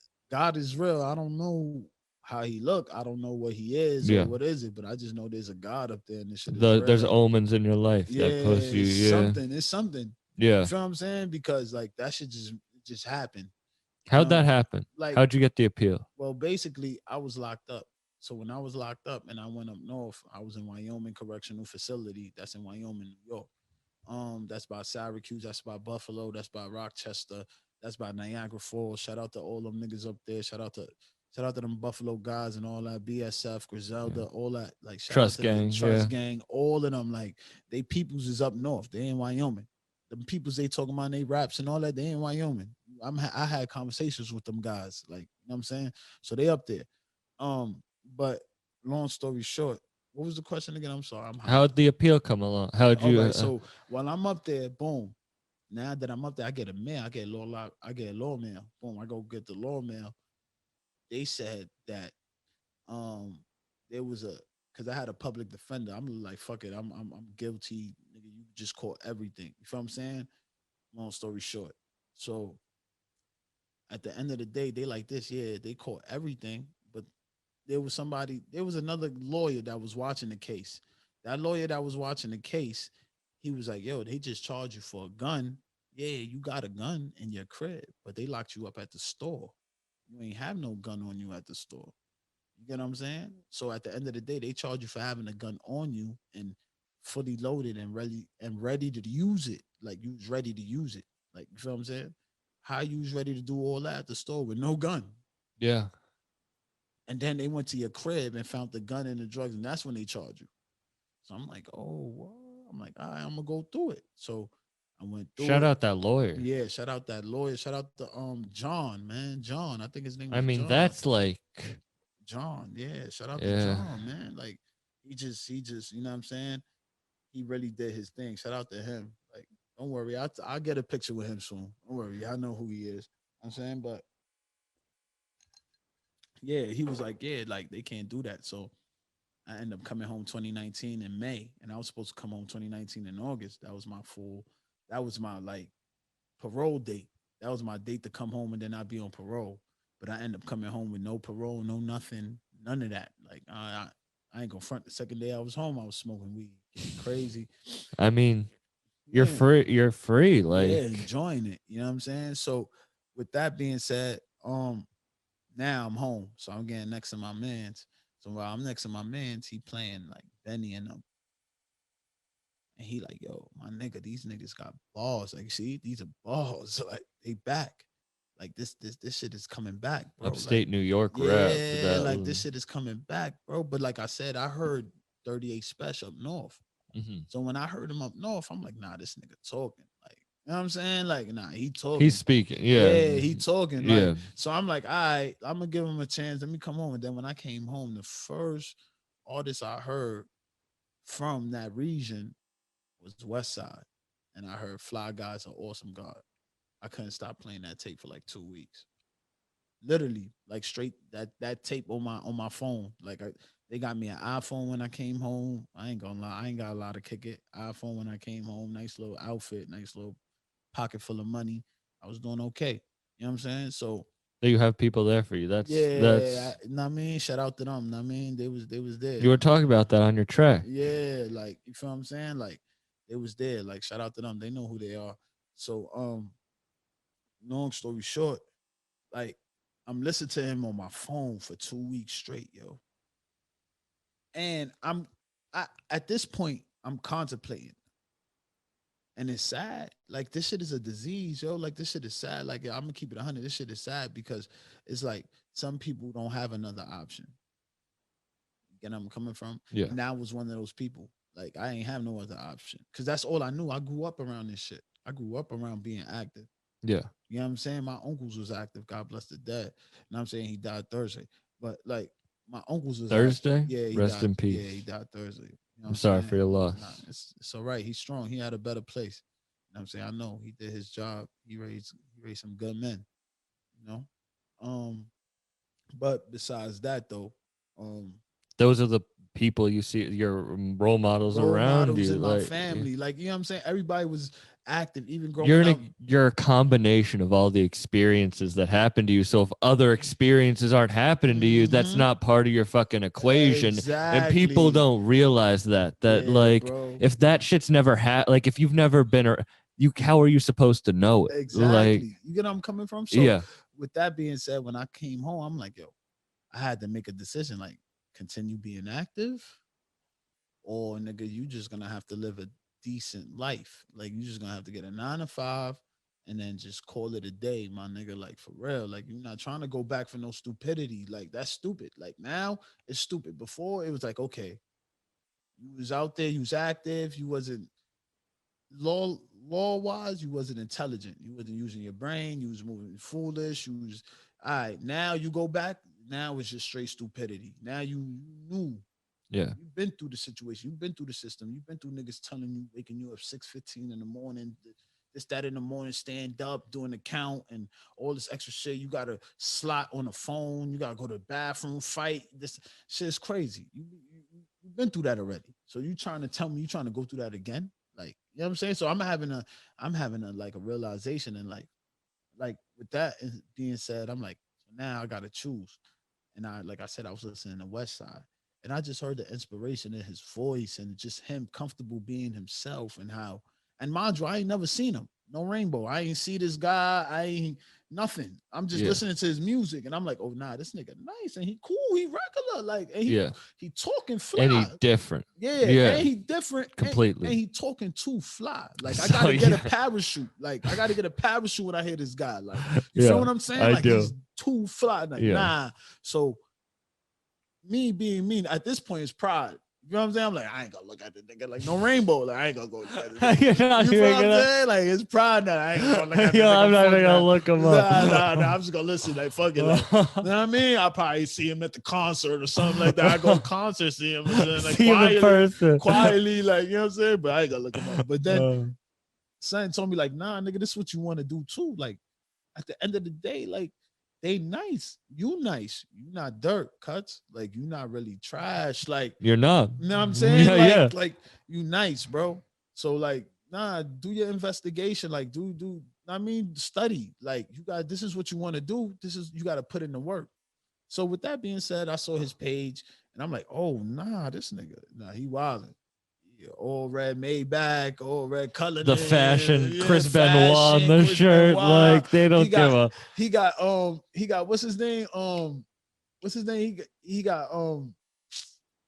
is real. I don't know how he look. I don't know what he is Yeah. or what is it, but I just know there's a God up there and this shit is real. There's omens in your life Yeah, that push you. it's Yeah. something. It's something. You Yeah. feel what I'm saying? Because like that shit just happened. How'd that happen? Like, How'd you get the appeal? well, basically, I was locked up. So when I was locked up and I went up north, I was in Wyoming Correctional Facility. That's in Wyoming, New York. That's by Syracuse. That's by Buffalo. That's by Rochester. That's by Niagara Falls. Shout out to all them niggas up there. Shout out to them Buffalo guys and all that. BSF, Griselda, all that. Like shout Trust out to gang, the Trust yeah. Gang. All of them. Like they peoples is up north. They in Wyoming. The peoples they talking about they raps and all that. They in Wyoming. I had conversations with them guys. Like you know what I'm saying. So they up there. But long story short, what was the question again? I'm sorry. I'm high. How'd the appeal come along? How'd All you? right. So while I'm up there, boom. Now that I'm up there, I get a mail. I get a law mail. Boom. I go get the law mail. They said that there was a because I had a public defender. I'm like, fuck it. I'm guilty. Nigga, you just caught everything. You feel what I'm saying? Long story short. So at the end of the day, they like this, yeah, they caught everything, but there was another lawyer that was watching the case. That lawyer that was watching the case, he was like, yo, they just charged you for a gun. Yeah, you got a gun in your crib, but they locked you up at the store. You ain't have no gun on you at the store. You get what I'm saying? So at the end of the day, they charge you for having a gun on you and fully loaded and ready to use it. Like you was ready to use it. Like you feel what I'm saying? How you was ready to do all that at the store with no gun. Yeah. And then they went to your crib and found the gun and the drugs, and that's when they charge you. So I'm like, oh, what? I'm like, all right, I'm gonna go through it. So I went through Shout it. out that lawyer. Yeah, shout out that lawyer. Shout out to John, man. John. I think his name was I mean, John. that's like John. Yeah, shout out to John, man. Like he just, you know what I'm saying? He really did his thing. Shout out to him. Like, don't worry, I'll get a picture with him soon. Don't worry, I know who he is. I'm saying, but Yeah, he was like, yeah, like they can't do that. So I ended up coming home 2019 in May, and I was supposed to come home 2019 in August. That was my like parole date. That was my date to come home, and then I'd be on parole. But I end up coming home with no parole, no nothing, none of that. Like I ain't gonna front. The second day I was home, I was smoking weed, getting crazy. I mean, you're Yeah, free. You're free. yeah, Like, enjoying it. You know what I'm saying? So with that being said, now I'm home, so I'm getting next to my man's. So while I'm next to my man's, he playing like Benny and them. And he like, yo, my nigga, these niggas got balls. Like, see, these are balls. Like, they back. Like this shit is coming back, bro. Like, upstate New York rap. yeah, like this shit is coming back, bro. But like I said, I heard 38 Special up north. Mhm. So when I heard him up north, I'm like, nah, this nigga talking. Like, you know what I'm saying? Like, nah, he talking. He's speaking. Yeah. Yeah, he talking. Like, Yeah. so I'm like, all right, I'm gonna give him a chance. Let me come home. And then when I came home, the first artist I heard from that region was West Side. And I heard Fly Guy's an awesome God. I couldn't stop playing that tape for like 2 weeks. Literally, like straight that tape on my phone. Like they got me an iPhone when I came home. I ain't gonna lie, I ain't got a lot to kick it. iPhone when I came home, nice little outfit, nice little pocket full of money. I was doing okay. You know what I'm saying? So You have people there for you. That's know what I mean? Shout out to them. Know what I mean? They was there. you were talking about that on your track. Yeah, like you feel what I'm saying? Like they was there. Like shout out to them. They know who they are. So long story short, like I'm listening to him on my phone for 2 weeks straight, yo. And at this point, I'm contemplating. And it's sad. Like this shit is a disease, yo. Like this shit is sad. Like I'm gonna keep it 100. This shit is sad because it's like some people don't have another option. You know where I'm coming from? Yeah. And I was one of those people. Like I ain't have no other option because that's all I knew. I grew up around this shit. I grew up around being active. Yeah. You know what I'm saying? My uncles was active. God bless the dead. And I'm saying he died Thursday. But like my uncles was Thursday? Active. Yeah, he Rest died. in peace. Yeah, he died Thursday. You know I'm sorry for your loss. Nah, it's all right. He's strong. He had a better place. You know what I'm saying? I know he did his job. He raised some good men. You know? But besides that though, Those are the people you see, your role models around you. in like my family. Like, you know what I'm saying? Everybody was active, even growing you're up. you're a combination of all the experiences that happen to you. So if other experiences aren't happening to you, that's not part of your fucking equation. Exactly. And people don't realize that Yeah, like bro. if that shit's never like if you've never been how are you supposed to know it? Exactly. Like, you get where I'm coming from? So yeah. with that being said, when I came home, I'm like, yo, I had to make a decision, like continue being active, or nigga, you just gonna have to live a decent life. Like you just gonna have to get a 9 to 5 and then just call it a day, my nigga. Like for real. Like you're not trying to go back for no stupidity. Like that's stupid. Like now it's stupid. Before it was like, okay, you was out there, you was active, you wasn't law wise, you wasn't intelligent. You wasn't using your brain, you was moving foolish, you was all right. Now you go back, now it's just straight stupidity. Now you knew. Yeah. You've been through the situation. You've been through the system. You've been through niggas telling you, waking you up 6:15 in the morning, this, that in the morning, stand up, doing the count and all this extra shit. You got to slot on the phone. You got to go to the bathroom, fight. This shit is crazy. You've been through that already. So you trying to tell me you trying to go through that again? Like, you know what I'm saying? So I'm having a like a realization, and like with that being said, I'm like, now I got to choose. And like I said, I was listening to West Side. And I just heard the inspiration in his voice and just him comfortable being himself, and how, and mind you, I ain't never seen him. No Rainbow. I ain't see this guy. I ain't nothing. I'm just listening to his music, and I'm like, oh nah, this nigga nice, and he cool, he regular, like, and he talking fly. And he different. Yeah, and he different completely. And he talking too fly. Like I gotta get a parachute. Like I gotta get a parachute when I hear this guy. Like you feel what I'm saying? I like do. He's too fly. Like nah. So me being mean at this point is pride. You know what I'm saying? I'm like, I ain't gonna look at the nigga like no Rainbow. Like I ain't gonna go look at it. You know what I'm saying? Like it's pride now. I ain't gonna look at the nigga. I'm not even gonna look him up. Nah. I'm just gonna listen. Like fuck it. Like, you know what I mean? I'll probably see him at the concert or something like that. I go to concert, see him, and then, like, see quietly, like, you know what I'm saying? But I ain't gonna look him up. But then son told me like, nah, nigga, this is what you want to do too. Like at the end of the day, like they nice. You nice. You not dirt, Cuts. Like you not really trash. Like You're not. you know what I'm saying? Yeah, Like, yeah. like you nice, bro. So like, nah, do your investigation. Like, I mean, study. Like, you got this is what you want to do. This is you got to put in the work. So with that being said, I saw his page and I'm like, oh nah, this nigga, nah, he wildin'. Yeah, all red Maybach, all red color. The fashion, Yeah, Chris Benoit on the Chris shirt, Benoit. like they don't give a. He got what's his name? What's his name? He got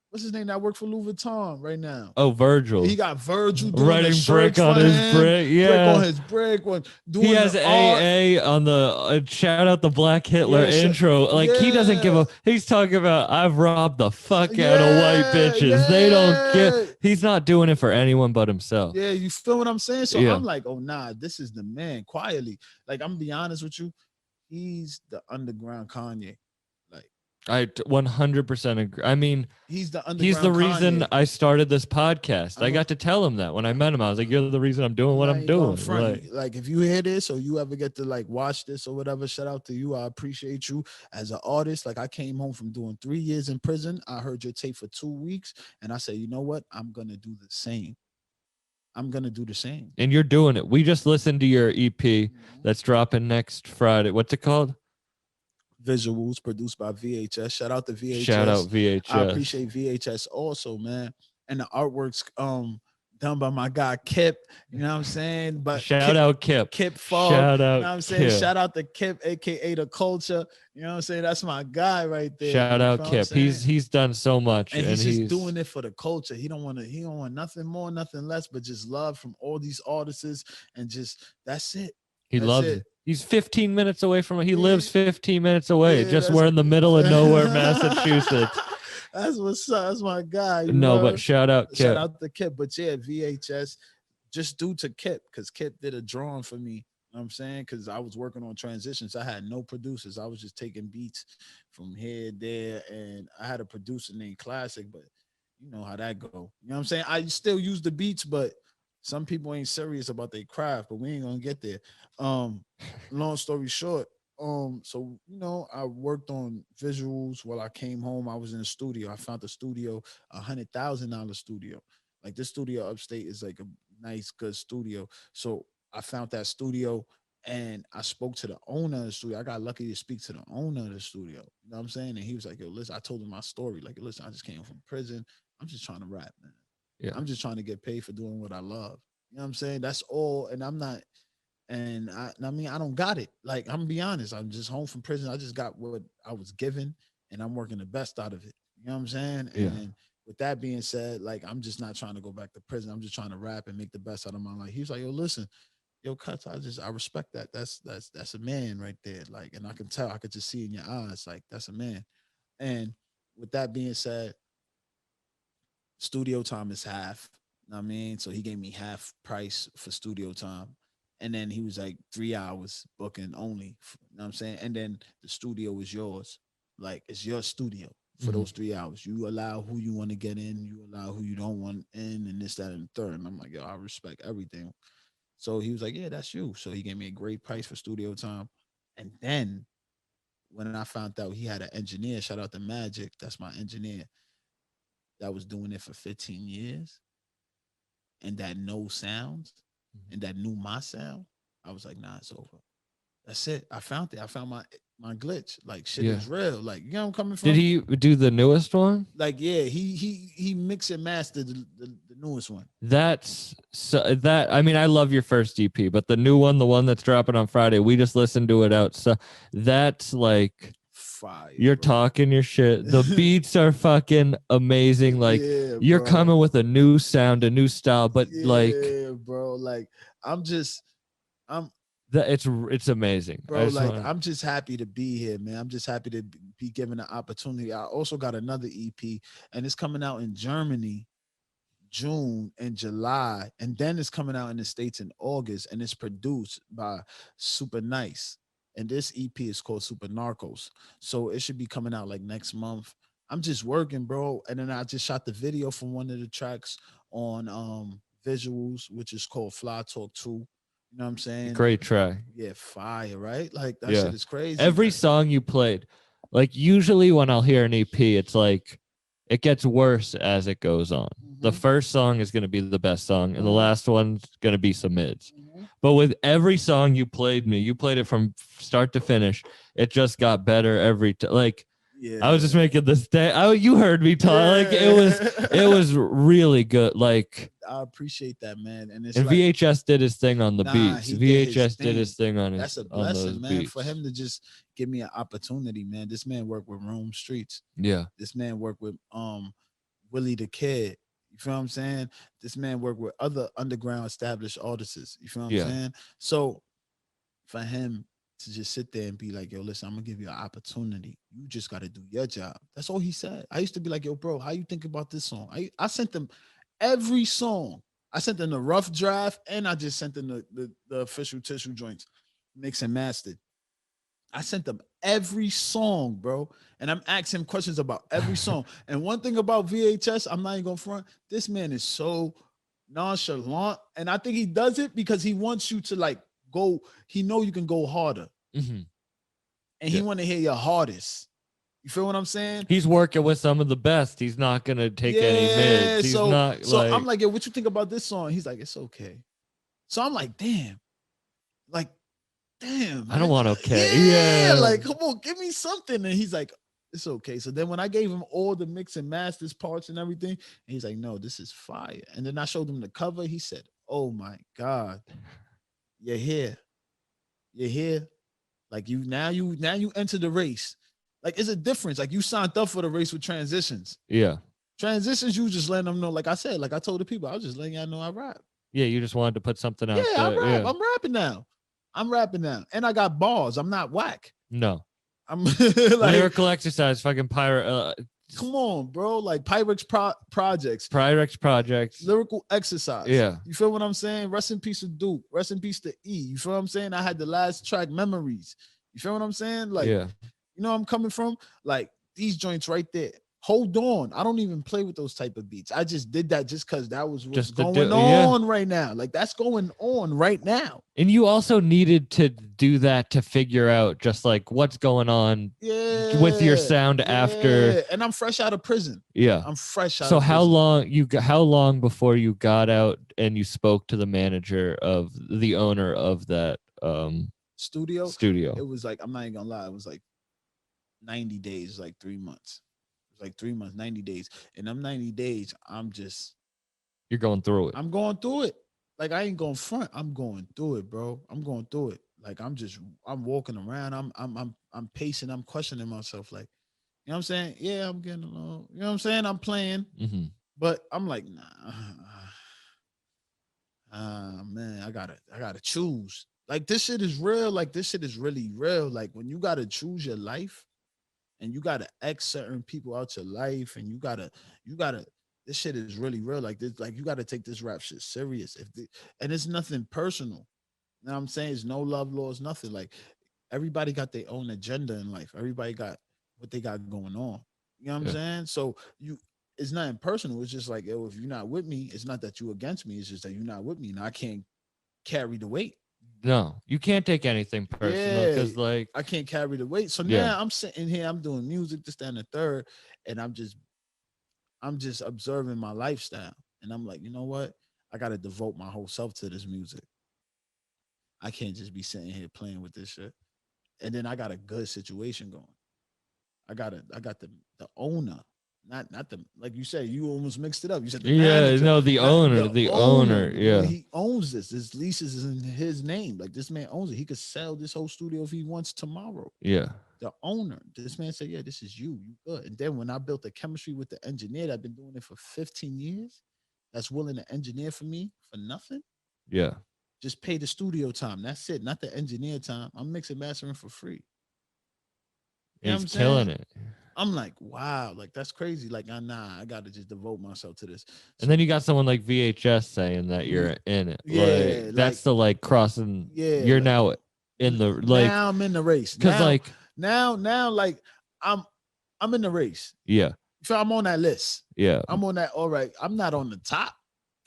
what's his name that worked for Louis Vuitton right now? Oh, Virgil. He got Virgil doing writing the shirts brick on for his him, brick. Yeah, brick on his brick. Doing he has the art. AA on the shout out the Black Hitler Yeah, intro. Like he doesn't give yeah. a. He's talking about I've robbed the fuck out of white bitches. They don't get. He's not doing it for anyone but himself. Yeah, you feel what I'm saying? So Yeah. I'm like, oh nah, this is the man. Quietly, like I'm gonna be honest with you, he's the underground Kanye. Like I 100% agree. I mean, he's the underground. he's the reason Kanye. I started this podcast. I got to tell him that when I met him. I was like, "You're the reason I'm doing what I I'm ain't gonna doing." front. Like, Like if you hear this or you ever get to like watch this or whatever, shout out to you. I appreciate you as an artist. Like I came home from doing 3 years in prison. I heard your tape for 2 weeks and I said, you know what? I'm gonna do the same. I'm gonna do the same. and you're doing it. We just listened to your EP that's dropping next Friday. What's it called? Visuals produced by VHS. Shout out to VHS. Shout out VHS. I appreciate VHS also, man. And the artwork's done by my guy Kip. You know what I'm saying? But Shout out Kip. Kip Fogg. Shout out You know what I'm saying? Kip. Shout out to Kip, aka the culture. You know what I'm saying? That's my guy right there. Shout You out know what I'm Kip. saying? He's done so much, and he's just doing it for the culture. He don't want nothing more, nothing less, but just love from all these artists and just that's it. He That's loves it. it. He's 15 minutes away from it. He Yeah. lives 15 minutes away. Yeah, just that's- we're in the middle of nowhere, Massachusetts. That's what's up. That's my guy. you No, know? but shout out Kip. Shout out to Kip. But yeah, VHS, just due to Kip, because Kip did a drawing for me. You know what I'm saying? Because I was working on transitions. I had no producers. I was just taking beats from here, there, and I had a producer named Classic, but you know how that go. You know what I'm saying? I still use the beats, but some people ain't serious about their craft, but we ain't gonna get there. Long story short, so you know, I worked on visuals while I came home. I was in the studio. I found the studio, $100,000 studio. Like this studio upstate is like a nice, good studio. So I found that studio and I spoke to the owner of the studio. I got lucky to speak to the owner of the studio. You know what I'm saying? And he was like, yo, listen, I told him my story. Like, listen, I just came from prison. I'm just trying to rap, man. Yeah. I'm just trying to get paid for doing what I love. You know what I'm saying? That's all. And I'm not, and I mean, I don't got it. Like, I'm gonna be honest. I'm just home from prison. I just got what I was given and I'm working the best out of it. You know what I'm saying? Yeah. And with that being said, like, I'm just not trying to go back to prison. I'm just trying to rap and make the best out of my life. He was like, yo, listen, yo, Kutz, I respect that. That's a man right there. Like, and I can tell, I could just see in your eyes, like, that's a man. And with that being said, studio time is half. You know what I mean? So he gave me half price for studio time. And then he was like 3 hours booking only. You know what I'm saying? And then the studio is yours. Like it's your studio for those 3 hours. You allow who you want to get in, you allow who you don't want in, and this, that, and the third. And I'm like, yo, I respect everything. So he was like, yeah, that's you. So he gave me a great price for studio time. And then when I found out he had an engineer, shout out to Magic, that's my engineer, that was doing it for 15 years and that knows sounds and that knew my sound, I was like, nah, it's over. That's it. I found it. I found my glitch. Like shit Yeah. is real. Like, you know where I'm coming from? Did he do the newest one? Like, yeah, he mix and mastered the newest one. That's so that I mean I love your first EP, but the new one, the one that's dropping on Friday, we just listened to it out. So that's like Fire. you're bro. talking your shit. The beats are fucking amazing. Like Yeah, you're bro. coming with a new sound, a new style, but like Yeah, bro. Like I'm it's amazing. I bro, just like wanna- I'm just happy to be here, man. I'm just happy to be given the opportunity. I also got another EP and it's coming out in Germany June and July, and then it's coming out in the States in August, and it's produced by Super Nice. And this EP is called Super Narcos. So it should be coming out like next month. I'm just working, bro. And then I just shot the video from one of the tracks on visuals, which is called Fly Talk 2. You know what I'm saying? Great track. Yeah, fire, right? Like that Yeah. shit is crazy. Every man. song you played, like usually when I'll hear an EP, it's like it gets worse as it goes on. The Mhm. first song is going to be the best song, and the Mhm. last one's going to be some mids. Mhm. But with every song you played me, you played it from start to finish. It just got better every time. Like Yeah. I was just making this day. You heard me talk. Like it was really good. Like I appreciate that, man. And it's and like, VHS did his thing on the nah, beats. he did his VHS did his thing. thing on his that's a on those blessing, man, beats. for him to just give me an opportunity, man. This man worked with Rome Streets. Yeah. This man worked with Willie the Kid. You feel what I'm saying? This man worked with other underground established artists. You feel what I'm Yeah. saying? So for him to just sit there and be like, yo, listen, I'm gonna give you an opportunity. You just gotta do your job. That's all he said. I used to be like, yo, bro, how you think about this song? I sent them every song. I sent them the rough draft, and I just sent them the official tissue joints, mixed and mastered. I sent them every song, bro. And I'm asking him questions about every song. And one thing about VHS, I'm not even gonna front, this man is so nonchalant. And I think he does it because he wants you to like go, he know you can go harder. Mhm. And he want to hear your hardest. You feel what I'm saying? He's working with some of the best. He's not gonna take any mids. He's not so like I'm like, yo, what you think about this song? He's like, it's okay. So I'm like, damn. Like, damn. I don't man. want okay. Yeah, Yeah. like, come on, give me something. And he's like, it's okay. So then when I gave him all the mix and masters parts and everything, and he's like, no, this is fire. And then I showed him the cover. He said, oh my God, you're here. You're here. Like you enter the race. Like it's a difference. Like you signed up for the race with transitions. Yeah. Transitions, you just letting them know. Like I said, like I told the people, I was just letting y'all know I rap. Yeah, you just wanted to put something out Yeah, I there. rap. Yeah. I'm rapping now. And I got bars. I'm not whack. No. I'm like, Lyrical exercise, fucking pirate come on, bro. Like Pyrex projects, Pyrex projects. lyrical exercise. Yeah. You feel what I'm saying? Rest in peace to Duke. Rest in peace to E. You feel what I'm saying? I had the last track memories. You feel what I'm saying? Like, yeah. you know where I'm coming from? Like these joints right there. Hold on. I don't even play with those type of beats. I just did that just because that was what's Just to going on right now. Like that's going on right now. And you also needed to do that to figure out just like what's going on with your sound after. And I'm fresh out of prison. Yeah. I'm fresh out So of how prison. how long before you got out and you spoke to the manager of the owner of that studio? Studio. It was like, I'm not even gonna lie, it was like 90 days, like 3 months. Like 3 months, 90 days. And them 90 days, You're going through it. I'm going through it. Like I ain't going front. I'm going through it, bro. I'm going through it. Like I'm walking around. I'm pacing. I'm questioning myself. Like, you know what I'm saying? Yeah, I'm getting along. You know what I'm saying? I'm playing. Mm-hmm. But I'm like, nah. Man, I gotta choose. Like this shit is real. Like this shit is really real. Like when you gotta choose your life. And you gotta X certain people out your life, and you gotta. This shit is really real. Like this, like you gotta take this rap shit serious. And it's nothing personal. You know what I'm saying? It's no love laws, nothing. Like everybody got their own agenda in life. Everybody got what they got going on. You know what I'm saying? So it's nothing personal. It's just like, yo, if you're not with me, it's not that you against me. It's just that you're not with me, and I can't carry the weight. No, you can't take anything personal because like I can't carry the weight. So now I'm sitting here, I'm doing music, this, that, and the third, and I'm just observing my lifestyle. And I'm like, you know what? I gotta devote my whole self to this music. I can't just be sitting here playing with this shit. And then I got a good situation going. I got the owner. Not the, like you said, you almost mixed it up. You said the manager. No, the owner. Yeah. He owns this. This lease is in his name. Like this man owns it. He could sell this whole studio if he wants tomorrow. Yeah. The owner. This man said, yeah, this is you. You good. And then when I built the chemistry with the engineer that I've been doing it for 15 years, that's willing to engineer for me for nothing. Yeah. Just pay the studio time. That's it. Not the engineer time. I'm mixing mastering for free. You know He's killing it. I'm like, wow, like that's crazy. Like, nah, I gotta just devote myself to this. So, and then you got someone like VHS saying that you're in it. Yeah, like, that's the like crossing. Yeah, you're like, now in the like. Now I'm in the race. Because like now, like I'm in the race. Yeah. So I'm on that list. Yeah. I'm on that. All right. I'm not on the top.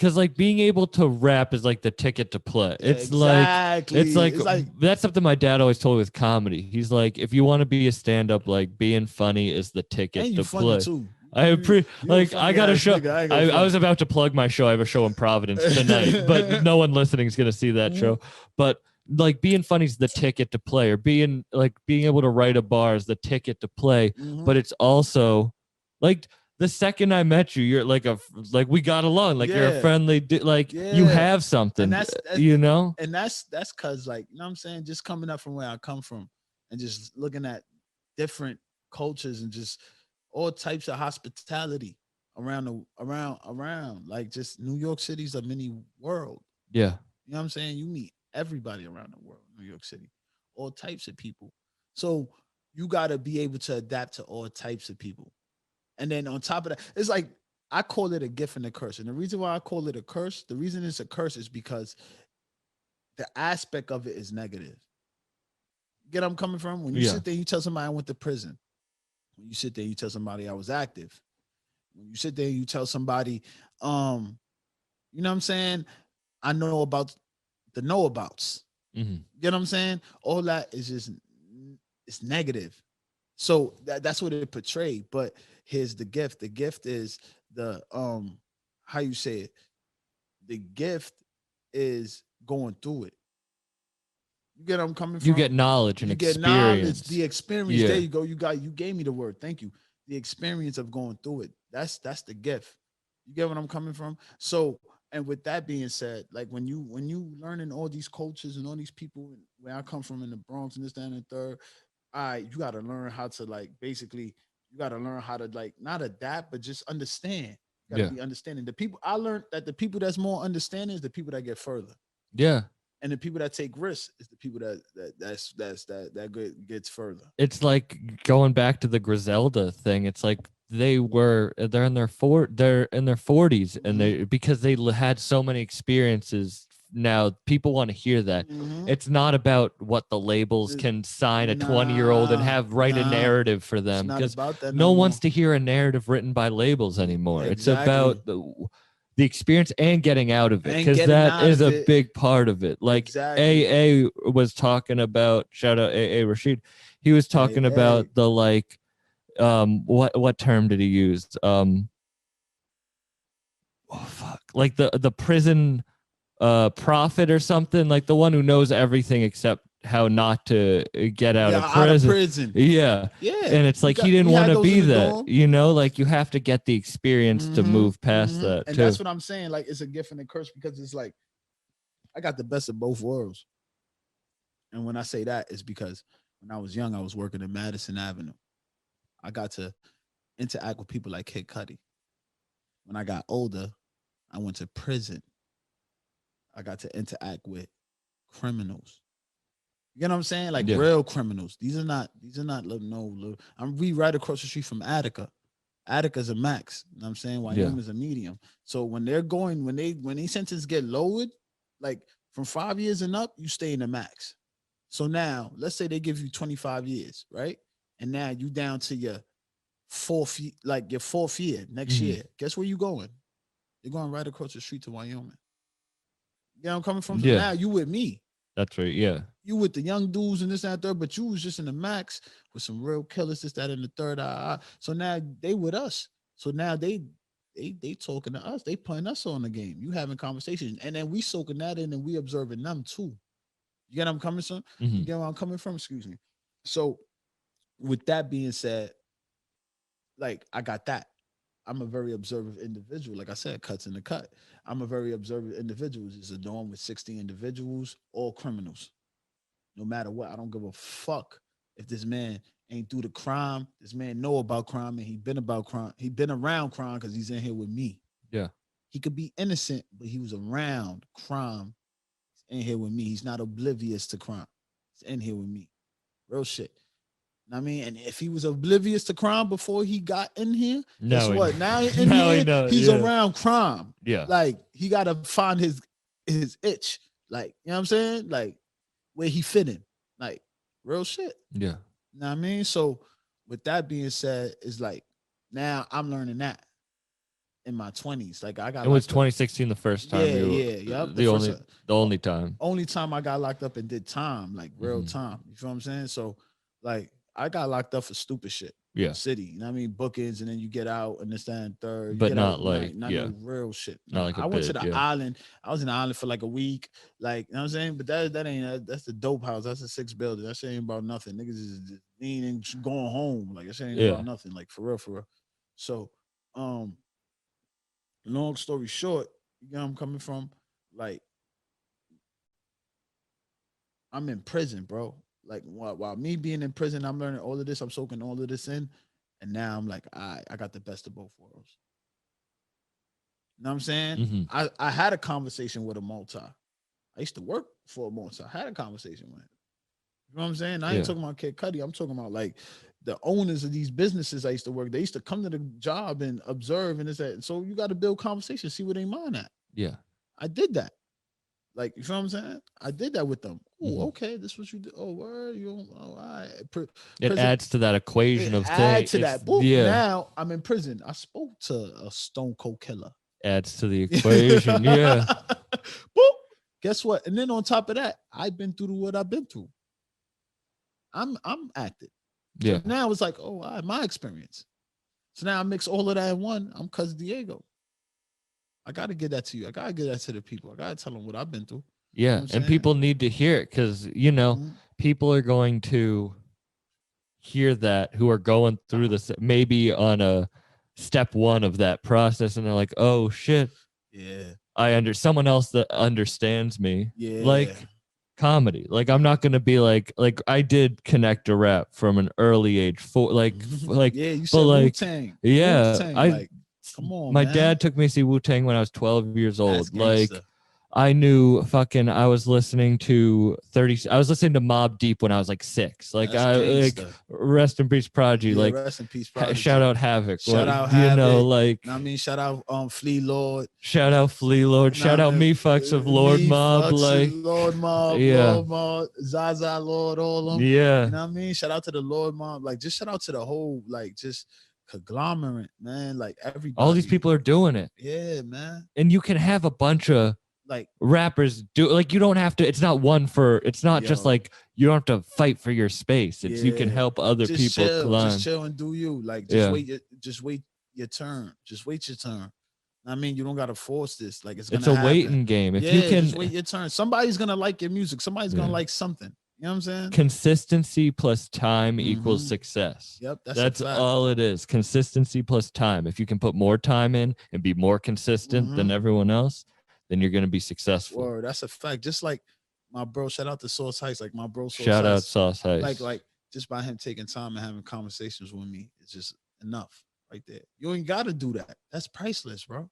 because like being able to rap is like the ticket to play. It's exactly. it's like that's something my dad always told me with comedy. He's like, if you want to be a stand-up, like being funny is the ticket and you to funny play. too. I like funny I got a ass show. nigga, I ain't gonna I front. was about to plug my show. I have a show in Providence tonight, but no one listening is gonna see that show. But like being funny is the ticket to play, or being able to write a bar is the ticket to play. Mhm. But it's also like the second I met you, you're like we got along. Like you're a Yeah. friendly like you Yeah. have something. And that's you know? and that's cause like, you know what I'm saying, just coming up from where I come from and just looking at different cultures and just all types of hospitality around like just New York City's a mini world. Yeah. You know what I'm saying? You meet everybody around the world, New York City, all types of people. So you got to be able to adapt to all types of people. And then on top of that, it's like I call it a gift and a curse. And the reason why I call it a curse, the reason it's a curse is because the aspect of it is negative. Get where I'm coming from? When you Yeah. sit there, you tell somebody I went to prison. When you sit there, you tell somebody I was active. When you sit there, you tell somebody, you know what I'm saying? I know about the know abouts. Mm-hmm. You know what I'm saying? All that is just, it's negative. So that's what it portrayed. But here's the gift. The gift is the how you say it. The gift is going through it. You get where I'm coming from? You get knowledge and you experience. get knowledge, the experience. Yeah. There you go. You gave me the word. Thank you. The experience of going through it. That's the gift. You get what I'm coming from? So, and with that being said, like when you learning all these cultures and all these people where I come from in the Bronx and this, that, and the third, you got to learn how to like basically you got to learn how to like not adapt but just understand. You got to be understanding. The people I learned that the people that's more understanding is the people that get further. Yeah. And the people that take risks is the people that gets further. It's like going back to the Griselda thing. It's like they're in their 40s and they because they had so many experiences. Now people want to hear that. It's not about what the labels can sign a 20-year-old and have write a narrative for them, because no one wants to hear a narrative written by labels anymore. It's about the experience and getting out of it, because that is a big part of it. Like AA was talking about, shout out AA Rashid, he was talking about the like what term did he use, like the prison prophet or something, like the one who knows everything except how not to get out of prison. Yeah. And it's like he didn't want to be that, you know, like you have to get the experience to move past that. And that's what I'm saying. Like it's a gift and a curse, because it's like I got the best of both worlds. And when I say that, it's because when I was young, I was working in Madison Avenue. I got to interact with people like Kid Cudi. When I got older, I went to prison. I got to interact with criminals. You know what I'm saying? Like real criminals. These are not little. We right across the street from Attica. Attica's a max. You know what I'm saying? Wyoming's a medium. So when these sentences get lowered, like from 5 years and up, you stay in the max. So now let's say they give you 25 years, right? And now you down to your fourth year next year. Guess where you going? You're going right across the street to Wyoming. You know where I'm coming from? So now you with me. That's right. Yeah. You with the young dudes and this, that, and third, but you was just in the max with some real killers, this, that, and the third. So now they with us. So now they talking to us. They putting us on the game. You having conversations. And then we soaking that in and we observing them too. You get where I'm coming from? You get where I'm coming from? Excuse me. So with that being said, like I got that. I'm a very observant individual. Like I said, Kutz in the cut. I'm a very observant individual. It's a dorm with 60 individuals, all criminals. No matter what, I don't give a fuck if this man ain't do the crime. This man know about crime and he been about crime. He been around crime because he's in here with me. Yeah. He could be innocent, but he was around crime. He's in here with me. He's not oblivious to crime. He's in here with me. Real shit. I mean, and if he was oblivious to crime before he got in here, guess what? Now he's around crime. Yeah. Like he gotta find his itch. Like, you know what I'm saying? Like where he fit in. Like real shit. Yeah. You know what I mean? So with that being said, it's like now I'm learning that. in my 20s. Like I got It was locked up. 2016 the first time. Yep. The only time. Only time I got locked up and did time, like real Mhm. time. You feel what I'm saying? So like I got locked up for stupid shit. Yeah. City. You know what I mean? Bookings, and then you get out and this, that, and third. You But get not out, like, not yeah. no real shit. Not like a I went to bid, the yeah. island. I was in the island for like a week. Like, you know what I'm saying? But that ain't that's the dope house. That's the 6 building. That shit ain't about nothing. Niggas is just leaning, going home. Like that shit ain't Yeah. about nothing. Like for real, for real. So long story short, you know where I'm coming from? Like, I'm in prison, bro. Like while me being in prison, I'm learning all of this. I'm soaking all of this in, and now I'm like, I got the best of both worlds. You know what I'm saying? Mhm. I had a conversation with a multi. I used to work for a multi. I had a conversation with him. You know what I'm saying? I ain't Yeah. talking about Kid Cudi. I'm talking about like the owners of these businesses I used to work. They used to come to the job and observe and this that. So you got to build conversation, see where they mind at. Yeah. I did that. Like, you feel what I'm saying? I did that with them. Oh, Mhm. okay, this is what you do. Oh, word, you don't, oh, all right. It adds to that equation of add thing. to that. Boop, Yeah. now I'm in prison. I spoke to a stone cold killer. Adds to the equation. Yeah. Boop. Guess what? And then on top of that, I've been through what I've been through. I'm acted. So Yeah. now it's like, oh, all right, my experience. So now I mix all of that in one. I'm Cuz Diego. I gotta get that to you. I gotta get that to the people. I gotta tell them what I've been through. Yeah. You know what I'm And saying? people need to hear it because, you know, Mhm. people are going to hear that who are going through this maybe on a step one of that process. And they're like, oh, shit. Yeah. Someone else that understands me. Yeah. Like comedy. Like I'm not gonna be like I did connect to rap from an early age for like yeah, you but said like Wu-Tang. yeah, Wu-Tang, I like, come on, my man. dad took me to see Wu-Tang when I was 12 years That's old. Like gangsta. I knew I was listening to Mobb Deep when I was like 6. Like That's I gangsta. rest in peace Prodigy. Yeah, like rest in peace, Prodigy. shout out Havoc. Shout out you Havoc. know, like I mean, shout out Flea Lord. shout out Flea Lord. Shout out Me Fucks of Lord Me Mob. Fucks, Like Lord Mob, yeah. Lord Mob, Zaza Lord, all of them. Yeah. You know what I mean? Shout out to the Lord Mob. Like, just shout out to the whole, like, just conglomerate, man. Like, everybody. All these people are doing it. Yeah, man. And you can have a bunch of like rappers do, like, you don't have to, it's not just like you don't have to fight for your space. It's you can help other just people climb. Just chill and do you. Like, just wait your turn. Just wait your turn. I mean, you don't gotta force this. Like, it's a waiting game. If you can just wait your turn. Somebody's gonna like your music. Somebody's gonna like something. You know what I'm saying? Consistency plus time equals success. Yep, that's all it is. Consistency plus time. If you can put more time in and be more consistent than everyone else, then you're gonna be successful. Word, that's a fact. Just like my bro, shout out to Sauce Heights. Like my bro, shout out Sauce Heights. Like just by him taking time and having conversations with me, it's just enough right there. You ain't gotta do that. That's priceless, bro.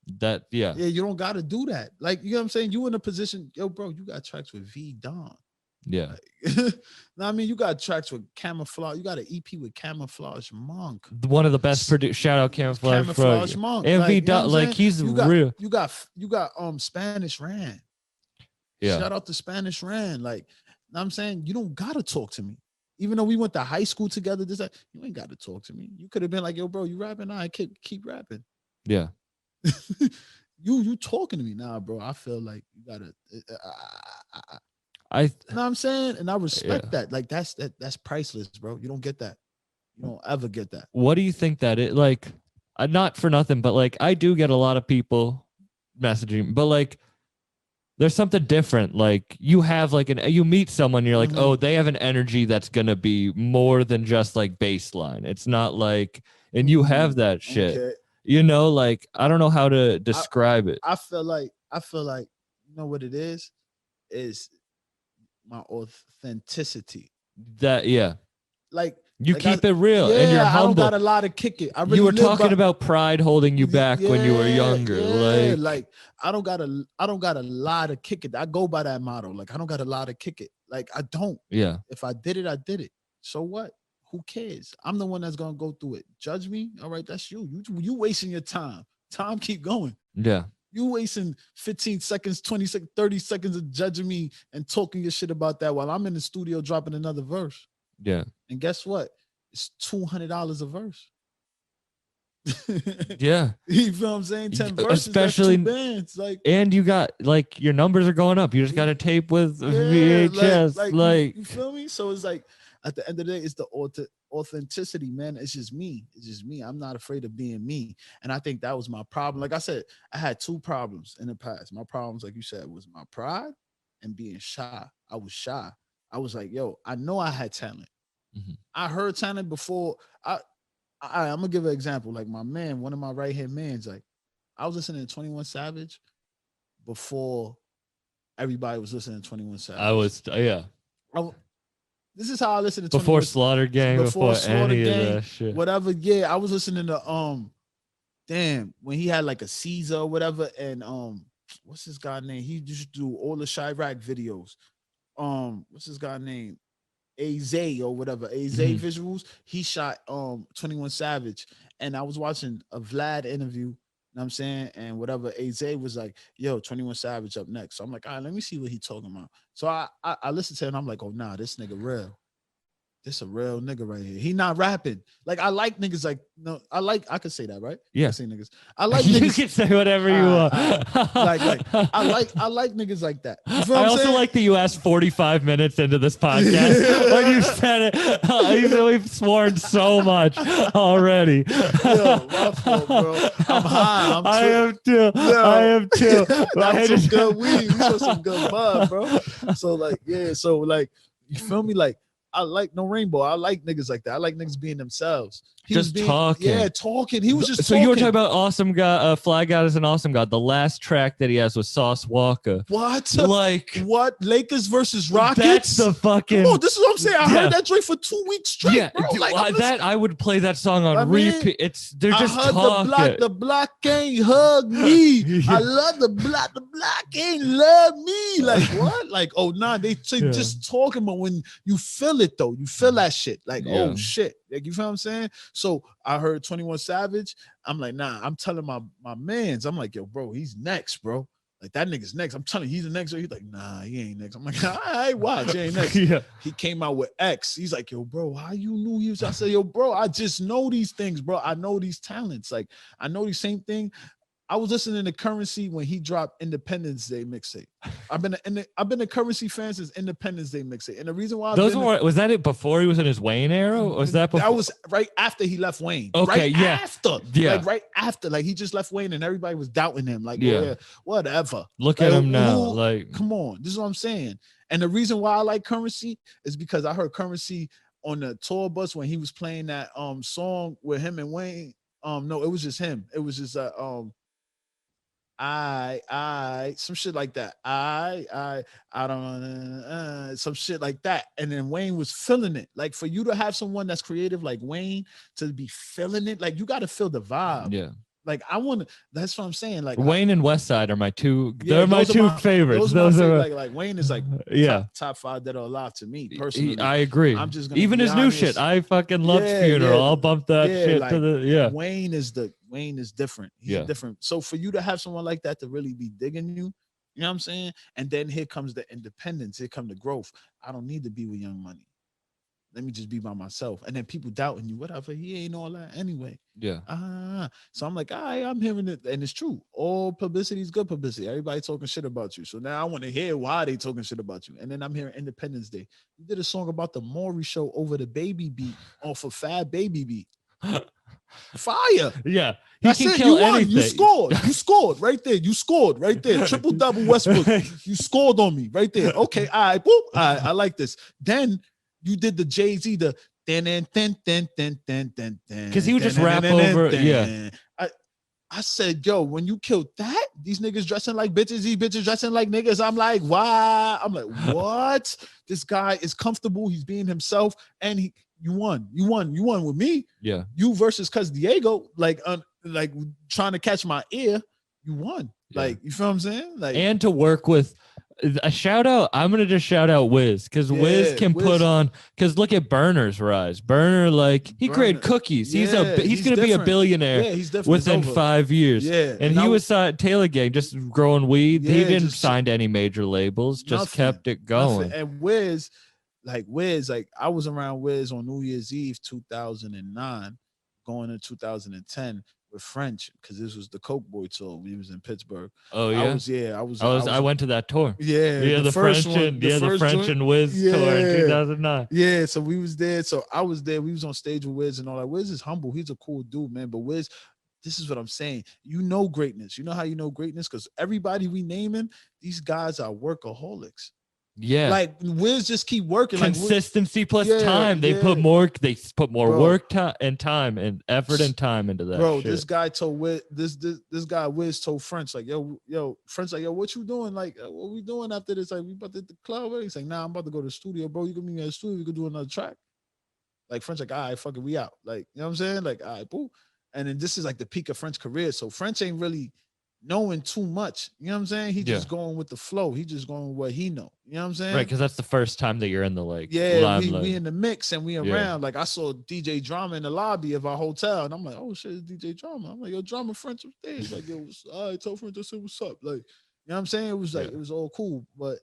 Yeah, you don't gotta do that. Like, you know what I'm saying? You in a position, yo, bro, you got tracks with V Don. Yeah. I mean, you got tracks with Camouflage. You got an EP with Camouflage Monk. One of the best produced. Shout out Camouflage Monk. And like, V, like he's real. You got Spanish Ran. Yeah. Shout out to Spanish Ran. Like, know what I'm saying, you don't gotta talk to me. Even though we went to high school together, you ain't gotta talk to me. You could have been like, yo, bro, you rapping? I keep rapping. Yeah. you talking to me now, bro. I feel like you gotta. You know what I'm saying? And I respect that. Like, that's priceless, bro. You don't get that. You don't ever get that. What do you think that it like? Not for nothing, but like I do get a lot of people messaging, but like there's something different. Like you have like you meet someone, you're like, oh, they have an energy that's gonna be more than just like baseline. It's not like, and you have that shit. Okay. You know, like I don't know how to describe it. I feel like you know what it is my authenticity. Like you keep it real and you're humble. I don't got a lot to kick it. I really you were talking about pride holding you back when you were younger. Like I don't got a lot to kick it. I go by that motto. Like I don't got a lot to kick it. Like I don't. Yeah. If I did it, I did it. So what? Who cares? I'm the one that's gonna go through it. Judge me. All right, that's you. You wasting your time. Time keep going. Yeah. You wasting 15 seconds, 20 seconds, 30 seconds of judging me and talking your shit about that while I'm in the studio dropping another verse. Yeah. And guess what? It's $200 a verse. Yeah. You feel what I'm saying? 10 verses, Especially that's 2 bands. Like, and you got like your numbers are going up. You just got to tape with VHS. Like you feel me? So it's like at the end of the day, it's the authenticity, man. It's just me. It's just me. I'm not afraid of being me. And I think that was my problem. Like I said, I had 2 problems in the past. My problems, like you said, was my pride and being shy. I was shy. I was like, yo, I know I had talent. I heard talent before. I'm gonna give an example. Like my man, one of my right hand mans, like I was listening to 21 Savage before everybody was listening to 21 Savage. I was, yeah. This is how I listened to Before Slaughter Gang, before Slaughter any Gang, of that shit. whatever. Yeah, I was listening to damn, when he had like a Caesar or whatever, and what's this guy name? He used to do all the Chirac videos. What's this guy name? Aze or whatever, Aze visuals. He shot 21 Savage, and I was watching a Vlad interview, you know what I'm saying, and whatever, Aze was like, yo, 21 Savage up next. So I'm like, all right, let me see what he talking about. So I listened to it and I'm like, oh nah, this nigga real. This a real nigga right here. He not rapping. Like I like niggas like no, I could say that, right? Yeah. I say niggas. I like You niggas. can say whatever you want. I like niggas like that. You feel I what I'm also saying? like that you asked 45 minutes into this podcast when you said it. We've sworn so much already. Yo, my fault, bro. I'm high. I am too. I am too. That's some good weed. We saw some good bud, bro. So like, yeah. So like, you feel me? Like, I like No Rainbow. I like niggas like that. I like niggas being themselves. He was being, talking. Yeah, talking. He was just so talking. you were talking about Awesome God, Fly God is an Awesome God. The last track that he has was Sauce Walker. What? Like what? Lakers versus Rockets? That's the fucking. Come on, this is what I'm saying. I heard that joint for 2 weeks straight. Yeah, bro. Like, that I would play that song on repeat. They're just I heard talking. The block ain't hug me. I love the block. The block ain't love me. Like what? Like, oh nah, they just talking, but when you feel it though, you feel that shit. Like, oh shit. Like, you feel what I'm saying? So I heard 21 Savage. I'm like, nah, I'm telling my mans, I'm like, yo, bro, he's next, bro. Like that nigga's next. I'm telling you, he's the next. He's like, nah, he ain't next. I'm like, all right, watch, he ain't next. He came out with X. He's like, yo, bro, how you knew he was? I said, yo, bro, I just know these things, bro. I know these talents. Like, I know the same thing. I was listening to Currency when he dropped Independence Day mixtape. I've been a Currency fan since Independence Day mixtape, and the reason why was that it before he was in his Wayne era? Or was that before? That was right after he left Wayne. Okay, like right after, like he just left Wayne and everybody was doubting him. Like, yeah, whatever. Look at him now. Like, come on, this is what I'm saying. And the reason why I like Currency is because I heard Currency on the tour bus when he was playing that song with him and Wayne. No, it was just him. It was just some shit like that. I don't some shit like that. And then Wayne was feeling it. Like for you to have someone that's creative like Wayne to be feeling it, like you got to feel the vibe. Yeah. Like I want to. That's what I'm saying. Like Wayne and Westside are my two. They're my two favorites. Those are like Wayne is like top 5 that are alive to me personally. I agree. I'm just gonna even his new shit. I fucking love Funeral. I'll bump that shit like, to the Wayne is different. He's different. So for you to have someone like that to really be digging you, you know what I'm saying? And then here comes the independence. Here come the growth. I don't need to be with Young Money. Let me just be by myself. And then people doubting you, whatever. He ain't all that anyway. Yeah. So I'm like, all right, I'm hearing it. And it's true. All publicity is good publicity. Everybody talking shit about you. So now I want to hear why they talking shit about you. And then I'm hearing Independence Day. You did a song about the Maury show over the Baby beat off of Fab Baby beat. Fire. Yeah. That's it. You won. You scored. You scored right there. You scored right there. Triple double Westbrook. You scored on me right there. Okay. All right. Boop. All right. I like this. Then you did the Jay-Z, the because he would just rap over. Yeah. I said, yo, when you killed that, these niggas dressing like bitches, these bitches dressing like niggas. I'm like, why? I'm like, what? This guy is comfortable. He's being himself, and you won with me. Yeah. You versus Cuz Diego, like trying to catch my ear. You won. Yeah. Like, you feel what I'm saying? Like, and to work with. A shout out. I'm gonna just shout out Wiz because Wiz can put on. Because look at Burner's rise. Burner, like he created cookies. He's gonna be a billionaire. Yeah, he's within 5 years. Yeah, and he was Taylor Gang just growing weed. He didn't sign to any major labels. Just kept it going. Nothing. And Wiz, I was around Wiz on New Year's Eve 2009. going in 2010 with French because this was the Coke Boy tour. We was in Pittsburgh. Oh yeah. I went to that tour. Yeah, the first French one, and the French joint. and Wiz tour in 2009. Yeah, so we was there. So I was there. We was on stage with Wiz and all that. Wiz is humble. He's a cool dude, man. But Wiz, this is what I'm saying. You know greatness. You know how you know greatness? Because everybody we naming, these guys are workaholics. Yeah, like Wiz just keep working. Consistency plus Yeah, time. They yeah. put more. They put more Bro. work and time and effort and time into that. Bro, shit. this guy told Wiz, this guy Wiz told French like, yo, French like, yo, what you doing? Like, what we doing after this? Like, we about to hit the club. He's like, nah, I'm about to go to the studio, bro. You can meet me at the studio. We could do another track. Like French like, all right, fuck it, we out. Like, you know what I'm saying? Like, all right, boo. And then this is like the peak of French career. So French ain't really knowing too much. You know what I'm saying? He just going with the flow. He just going with what he know. You know what I'm saying? Right, because that's the first time that you're in the we in the mix and we around. Yeah. Like I saw DJ Drama in the lobby of our hotel, and I'm like, oh shit, it's DJ Drama. I'm like, yo, Drama French on stage. Like, yo, I told French, I said, what's up? Like, you know what I'm saying? It was like it was all cool, but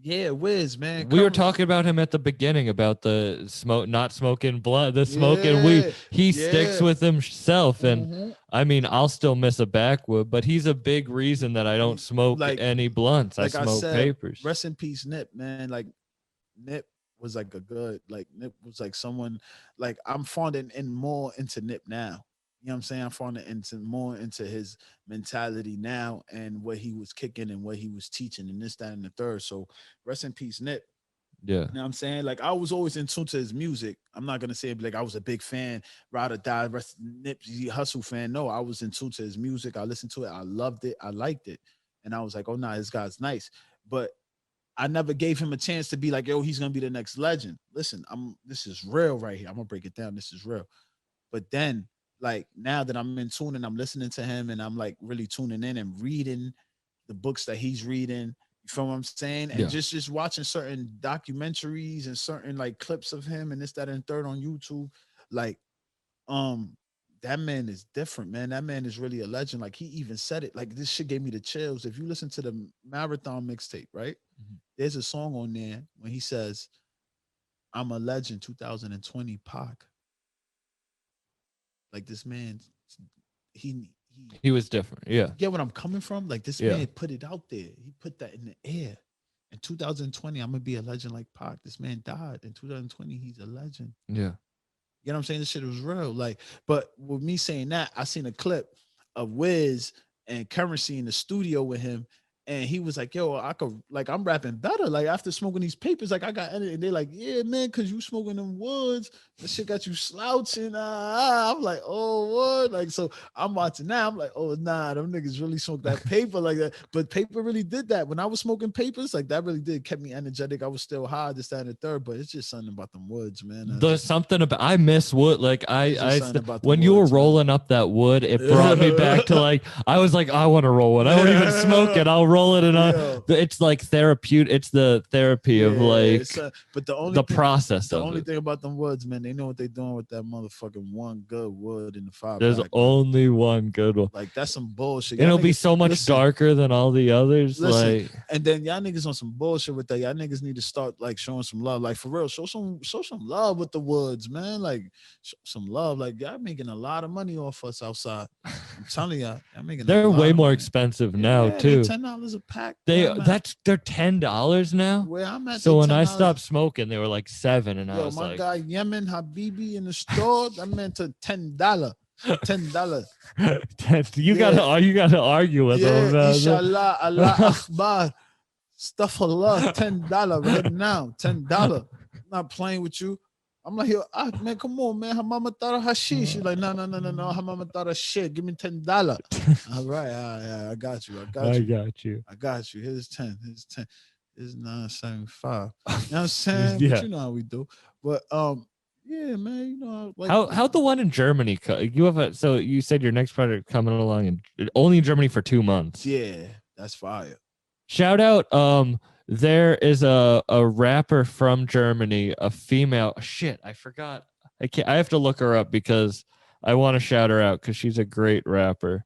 yeah, Wiz, man. We were talking about him at the beginning about the smoke, not smoking blood, the smoking weed. He sticks with himself, and I mean, I'll still miss a backwood, but he's a big reason that I don't smoke any blunts. I smoke papers. Rest in peace, Nip, man. Like Nip was like Nip was like someone like I'm fonding in more into Nip now. You know what I'm saying? I'm finding more into his mentality now and what he was kicking and what he was teaching and this, that, and the third. So rest in peace, Nip. Yeah. You know what I'm saying? Like I was always in tune to his music. I'm not gonna say like I was a big fan, ride or die, Nipsey Hustle fan. No, I was in tune to his music. I listened to it. I loved it. I liked it. And I was like, oh nah, this guy's nice. But I never gave him a chance to be like, yo, he's gonna be the next legend. Listen, this is real right here. I'm gonna break it down. This is real. But then like now that I'm in tune and I'm listening to him and I'm like really tuning in and reading the books that he's reading, you feel what I'm saying? And just watching certain documentaries and certain like clips of him and this, that, and third on YouTube, like that man is different, man. That man is really a legend. Like he even said it. Like this shit gave me the chills. If you listen to the Marathon mixtape, right? There's a song on there when he says, "I'm a legend, 2020 Pac." Like this man, he was different. Yeah. Get what I'm coming from? Like this man put it out there. He put that in the air. In 2020, I'm gonna be a legend like Pac. This man died. In 2020, he's a legend. Yeah. You know what I'm saying? This shit was real. Like, but with me saying that, I seen a clip of Wiz and Currency in the studio with him. And he was like, yo, I'm rapping better. Like after smoking these papers, like I got energy. And they're like, yeah, man, cause you smoking them woods. That shit got you slouching. I'm like, oh, what? Like, so I'm watching now. I'm like, oh, nah, them niggas really smoked that paper like that. But paper really did that. When I was smoking papers, like that really did kept me energetic. I was still high, this, that, and the third. But it's just something about them woods, man. There's something about I miss wood. Like when you were rolling up that wood, it brought me back to like I was like, I want to roll one. I don't even smoke it. I'll roll it and it's like therapeutic. It's the therapy of like but the process. The only thing about them woods, man, they know what they're doing with that motherfucking one good wood in the five. There's only one good one. Like that's some bullshit. It'll be so much darker than all the others. Like, and then y'all niggas on some bullshit with that. Y'all niggas need to start like showing some love. Like for real, show some love with the woods, man. Like show some love. Like y'all making a lot of money off us outside. I'm telling y'all, y'all making. They're way more expensive now too. $10 a pack. They're $10 now. Where I'm at. So when I stopped smoking, they were like $7, and I was my like, guy Yemen Habibi in the store, that meant to $10. $10. You gotta argue with them. Inshallah, Allah Akbar. Stuff Allah, $10 right now. $10. I'm not playing with you. I'm like, yo, man, come on, man. Her mama thought of hashish. She's like, no. Her mama thought of shit. Give me $10. All right, I got you. I got you. Here's 10. Here's 10. Here's 975. You know what I'm saying? Yeah. But you know how we do. But yeah, man. You know, like how'd the one in Germany? You have so you said your next project coming along and only in Germany for 2 months. Yeah, that's fire. Shout out. There is a rapper from Germany, a female. Shit, I forgot. I have to look her up because I want to shout her out because she's a great rapper.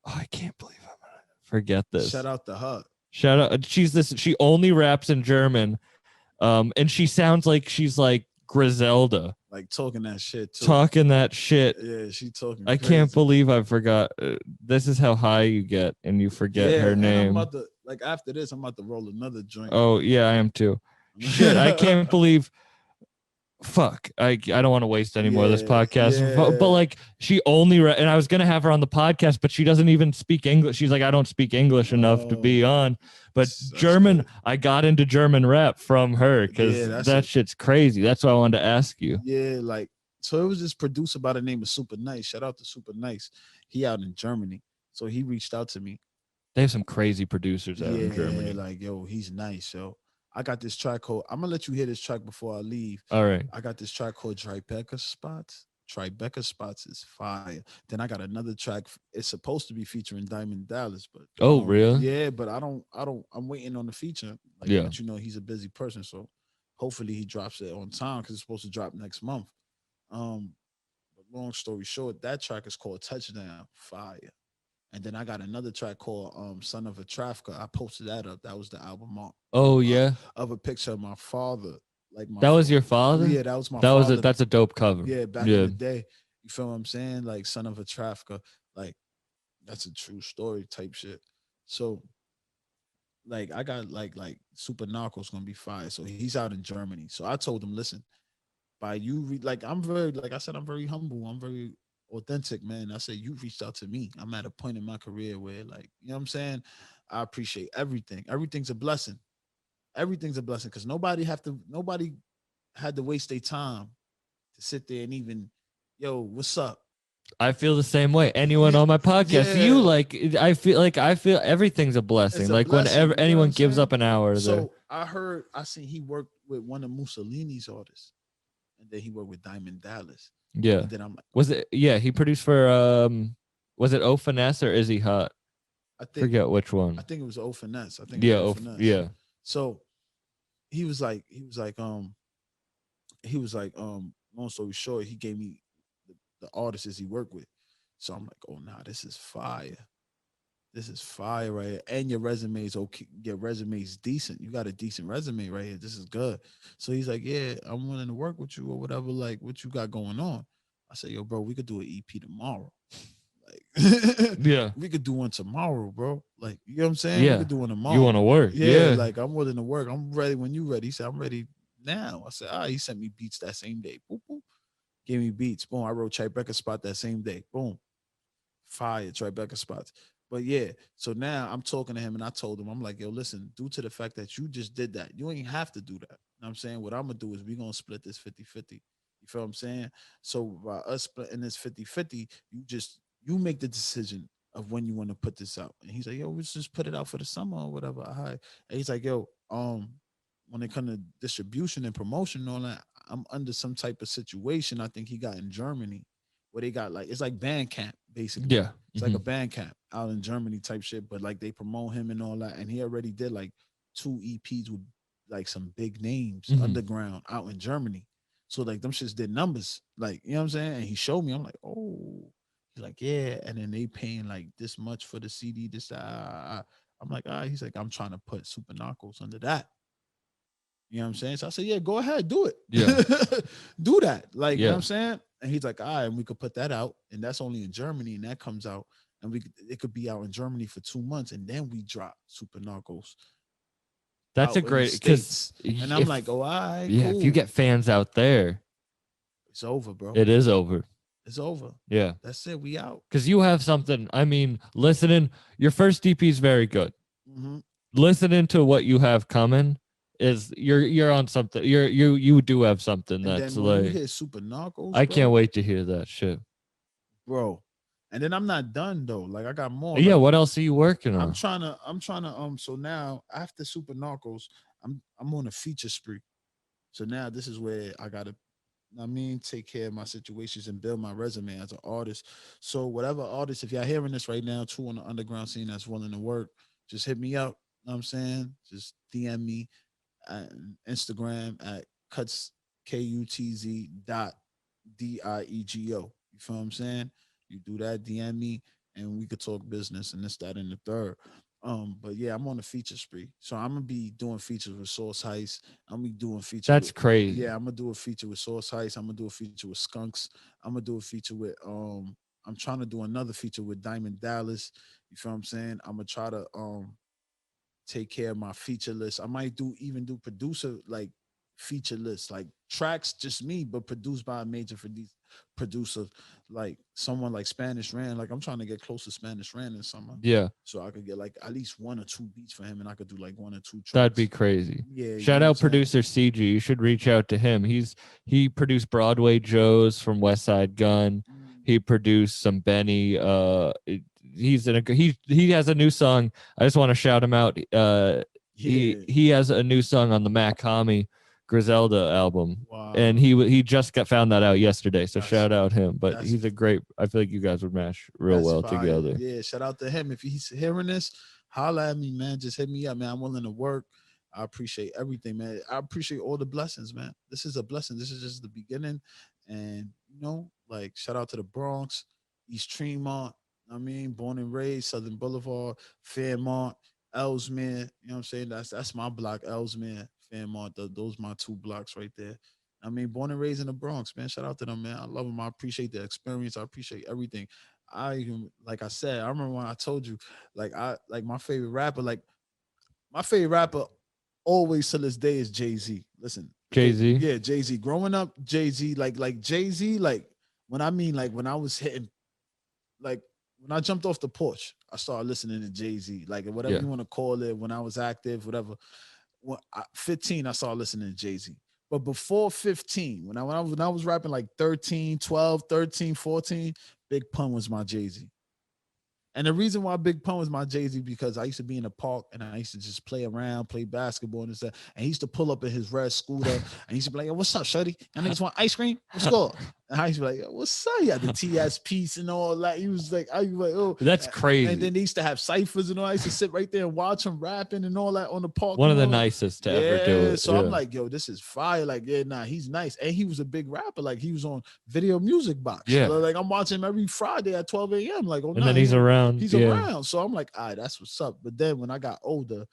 Oh, I can't believe I'm gonna forget this. Shout out to her. Shout out. She only raps in German. And she sounds like she's like Griselda like talking that shit too. talking that shit. Yeah, she talking. I crazy. can't believe I forgot. This is how high you get and you forget her And I'm name. about to, like, after this, I'm about to roll another joint. Oh yeah, I am too. Shit, I can't believe. Fuck, I don't want to waste any more of this podcast. But like, she only and I was gonna have her on the podcast, but she doesn't even speak English. She's like, I don't speak English enough to be on. But that's German, good. I got into German rap from her because Yeah, that's that shit's crazy. That's why I wanted to ask you. Yeah, like, so it was this producer by the name of Super Nice. Shout out to Super Nice. He out in Germany, so he reached out to me. They have some crazy producers out in Germany. Like, yo, he's nice. Yo, I got this track called. I'm gonna let you hear this track before I leave. All right. I got this track called Tribeca Spots. Tribeca Spots is fire. Then I got another track. It's supposed to be featuring Diamond Dallas, but Oh, really? Yeah, but I don't. I'm waiting on the feature. Like, Yeah. but you know, he's a busy person, so hopefully he drops it on time because it's supposed to drop next month. But long story short, that track is called Touchdown, fire. And then I got another track called Son of a Trafficker. I posted that up. That was the album art. Oh yeah. Of a picture of my father. Like that was your father? Yeah, that was my that father. was that's a dope cover. Yeah, back in the day. You feel what I'm saying? Like Son of a Trafficker. Like that's a true story type shit. So like I got like Super Narco's gonna be fire. So he's out in Germany. So I told him, listen, by you like I'm very, like I said, I'm very humble. I'm very authentic, man. I said, you reached out to me. I'm at a point in my career where, like, you know what I'm saying? I appreciate everything. Everything's a blessing. Everything's a blessing because nobody had to waste their time to sit there and even, yo, what's up? I feel the same way. Anyone on my podcast, Yeah. you like, I feel everything's a blessing. It's a Like blessing, whenever you know anyone what I'm gives saying? up an hour, So I seen he worked with one of Mussolini's artists, and then he worked with Diamond Dallas. yeah. And then I'm like, Was it? Yeah, he produced for was it O Finesse or Is He Hot? I think Forget which one. I think it was O Finesse. I think Yeah, it was O Finesse. yeah. So he was like, long story short, he gave me the artists he worked with. So I'm like, oh nah, this is fire. This is fire right here. And your resume is okay. Your resume is decent. You got a decent resume right here. This is good. So he's like, yeah, I'm willing to work with you or whatever, like what you got going on. I said, yo, bro, we could do an EP tomorrow. Like, Yeah. we could do one tomorrow, bro. Like, you know what I'm saying? Yeah. We could do one tomorrow. You want to work? Yeah, like I'm willing to work. I'm ready when you ready. He said, I'm ready now. I said, he sent me beats that same day. Boop, boop. Gave me beats. Boom. I wrote Tribeca Spot that same day. Boom. Fire Tribeca Spots. But yeah, so now I'm talking to him and I told him, I'm like, yo, listen, due to the fact that you just did that, you ain't have to do that. You know what I'm saying? What I'm going to do is we're going to split this 50-50. You feel what I'm saying? So by us splitting this 50-50, you make the decision of when you want to put this out. And he's like, yo, let's just put it out for the summer or whatever. All right. And he's like, yo, when it comes to distribution and promotion and all that, I'm under some type of situation I think he got in Germany where they got like, it's like Bandcamp, basically. Yeah. It's like a Bandcamp out in Germany type shit, but like they promote him and all that. And he already did like 2 EPs with like some big names underground out in Germany. So like them shits did numbers. Like, you know what I'm saying? And he showed me, I'm like, oh, he's like, yeah. And then they paying like this much for the CD, this, that. I'm like, he's like, I'm trying to put Super Narcos under that. You know what I'm saying? So I said, yeah, go ahead, do it. Yeah. Do that. Like, you know what I'm saying? And he's like, all right, and we could put that out. And that's only in Germany. And that comes out. And it could be out in Germany for 2 months. And then we drop Super Narcos. That's a great, because and I'm like, oh, all right, yeah, cool. if you get fans out there, it's over, bro. It is over. It's over. Yeah. That's it. We out. Because you have something. I mean, listening, your first EP is very good. Listening to what you have coming is you're on something. You do have something and that's then when like you hear Super Narcos, I bro, can't wait to hear that shit, bro. And then I'm not done though. Like I got more. Yeah, like, what else are you working on? I'm trying to so now after Super Narcos, I'm on a feature spree. So now this is where I gotta take care of my situations and build my resume as an artist. So whatever artist, if y'all hearing this right now, too, on the underground scene that's willing to work, just hit me up. You know what I'm saying? Just DM me at Instagram at Kutz KUTZ DIEGO. You feel what I'm saying? You do that, DM me, and we could talk business and this, that, and the third. But yeah, I'm on a feature spree. So I'm gonna be doing features with Source Heist. I'm gonna be doing features. That's with, crazy. Yeah, I'm gonna do a feature with Source Heist. I'm gonna do a feature with Skunks. I'm gonna do a feature with I'm trying to do another feature with Diamond Dallas. You feel what I'm saying? I'm gonna try to take care of my feature list. I might even do producer like feature lists, like tracks just me, but produced by a major for these producer, like someone like Spanish Ran. Like I'm trying to get close to Spanish Ran in summer, Yeah, so I could get like at least 1 or 2 beats for him, and I could do like 1 or 2 tracks. that'd be crazy. Yeah. You Shout know what I'm out saying? producer CG. You should reach out to him. He produced Broadway Joe's from West Side Gun. He produced some Benny. He's in a he has a new song. I just want to shout him out. Yeah. He has a new song on the Mac Hami Griselda album. Wow. And he just found that out yesterday. So That's- shout out him. But that's- he's a great. I feel like you guys would mash real That's well fire. together. Yeah, shout out to him. If he's hearing this, holla at me, man. Just hit me up, man. I'm willing to work. I appreciate everything, man. I appreciate all the blessings, man. This is a blessing. This is just the beginning. And like shout out to the Bronx, East Tremont. I mean, born and raised, Southern Boulevard, Fairmont, Ellesmere. You know what I'm saying? That's my block, Ellesmere, Fairmont. Those my 2 blocks right there. I mean, born and raised in the Bronx, man. Shout out to them, man. I love them. I appreciate the experience. I appreciate everything. Like I said, I remember when I told you, like my favorite rapper, always to this day is Jay-Z. Listen, Jay-Z? Yeah, Jay-Z. Growing up, Jay-Z, like Jay-Z, like when I was hitting, like when I jumped off the porch, I started listening to Jay-Z, like whatever Yeah. you want to call it. When I was active, whatever. 15, I started listening to Jay-Z. But before 15, when I was rapping like 13, 12, 13, 14, Big Pun was my Jay-Z. And the reason why Big Pun was my Jay-Z because I used to be in the park and I used to just play around, play basketball and stuff. And he used to pull up in his red scooter and he used to be like, "Yo, what's up, shorty? Y'all niggas want ice cream? What's good?" And I used to be like, "Yo, what's up?" He had the TS piece and all that. He was like, "Oh, That's crazy. And then they used to have ciphers and all. I used to sit right there and watch him rapping and all that on the park. One of the and all that. nicest to ever do it. So Yeah. I'm like, yo, this is fire. Like, yeah, nah, he's nice. And he was a big rapper. Like, he was on Video Music Box. Yeah. So, like, I'm watching him every Friday at 12 a.m. Like, oh, And then he's around. He's Yeah. around. So I'm like, all right, that's what's up. But then when I got older,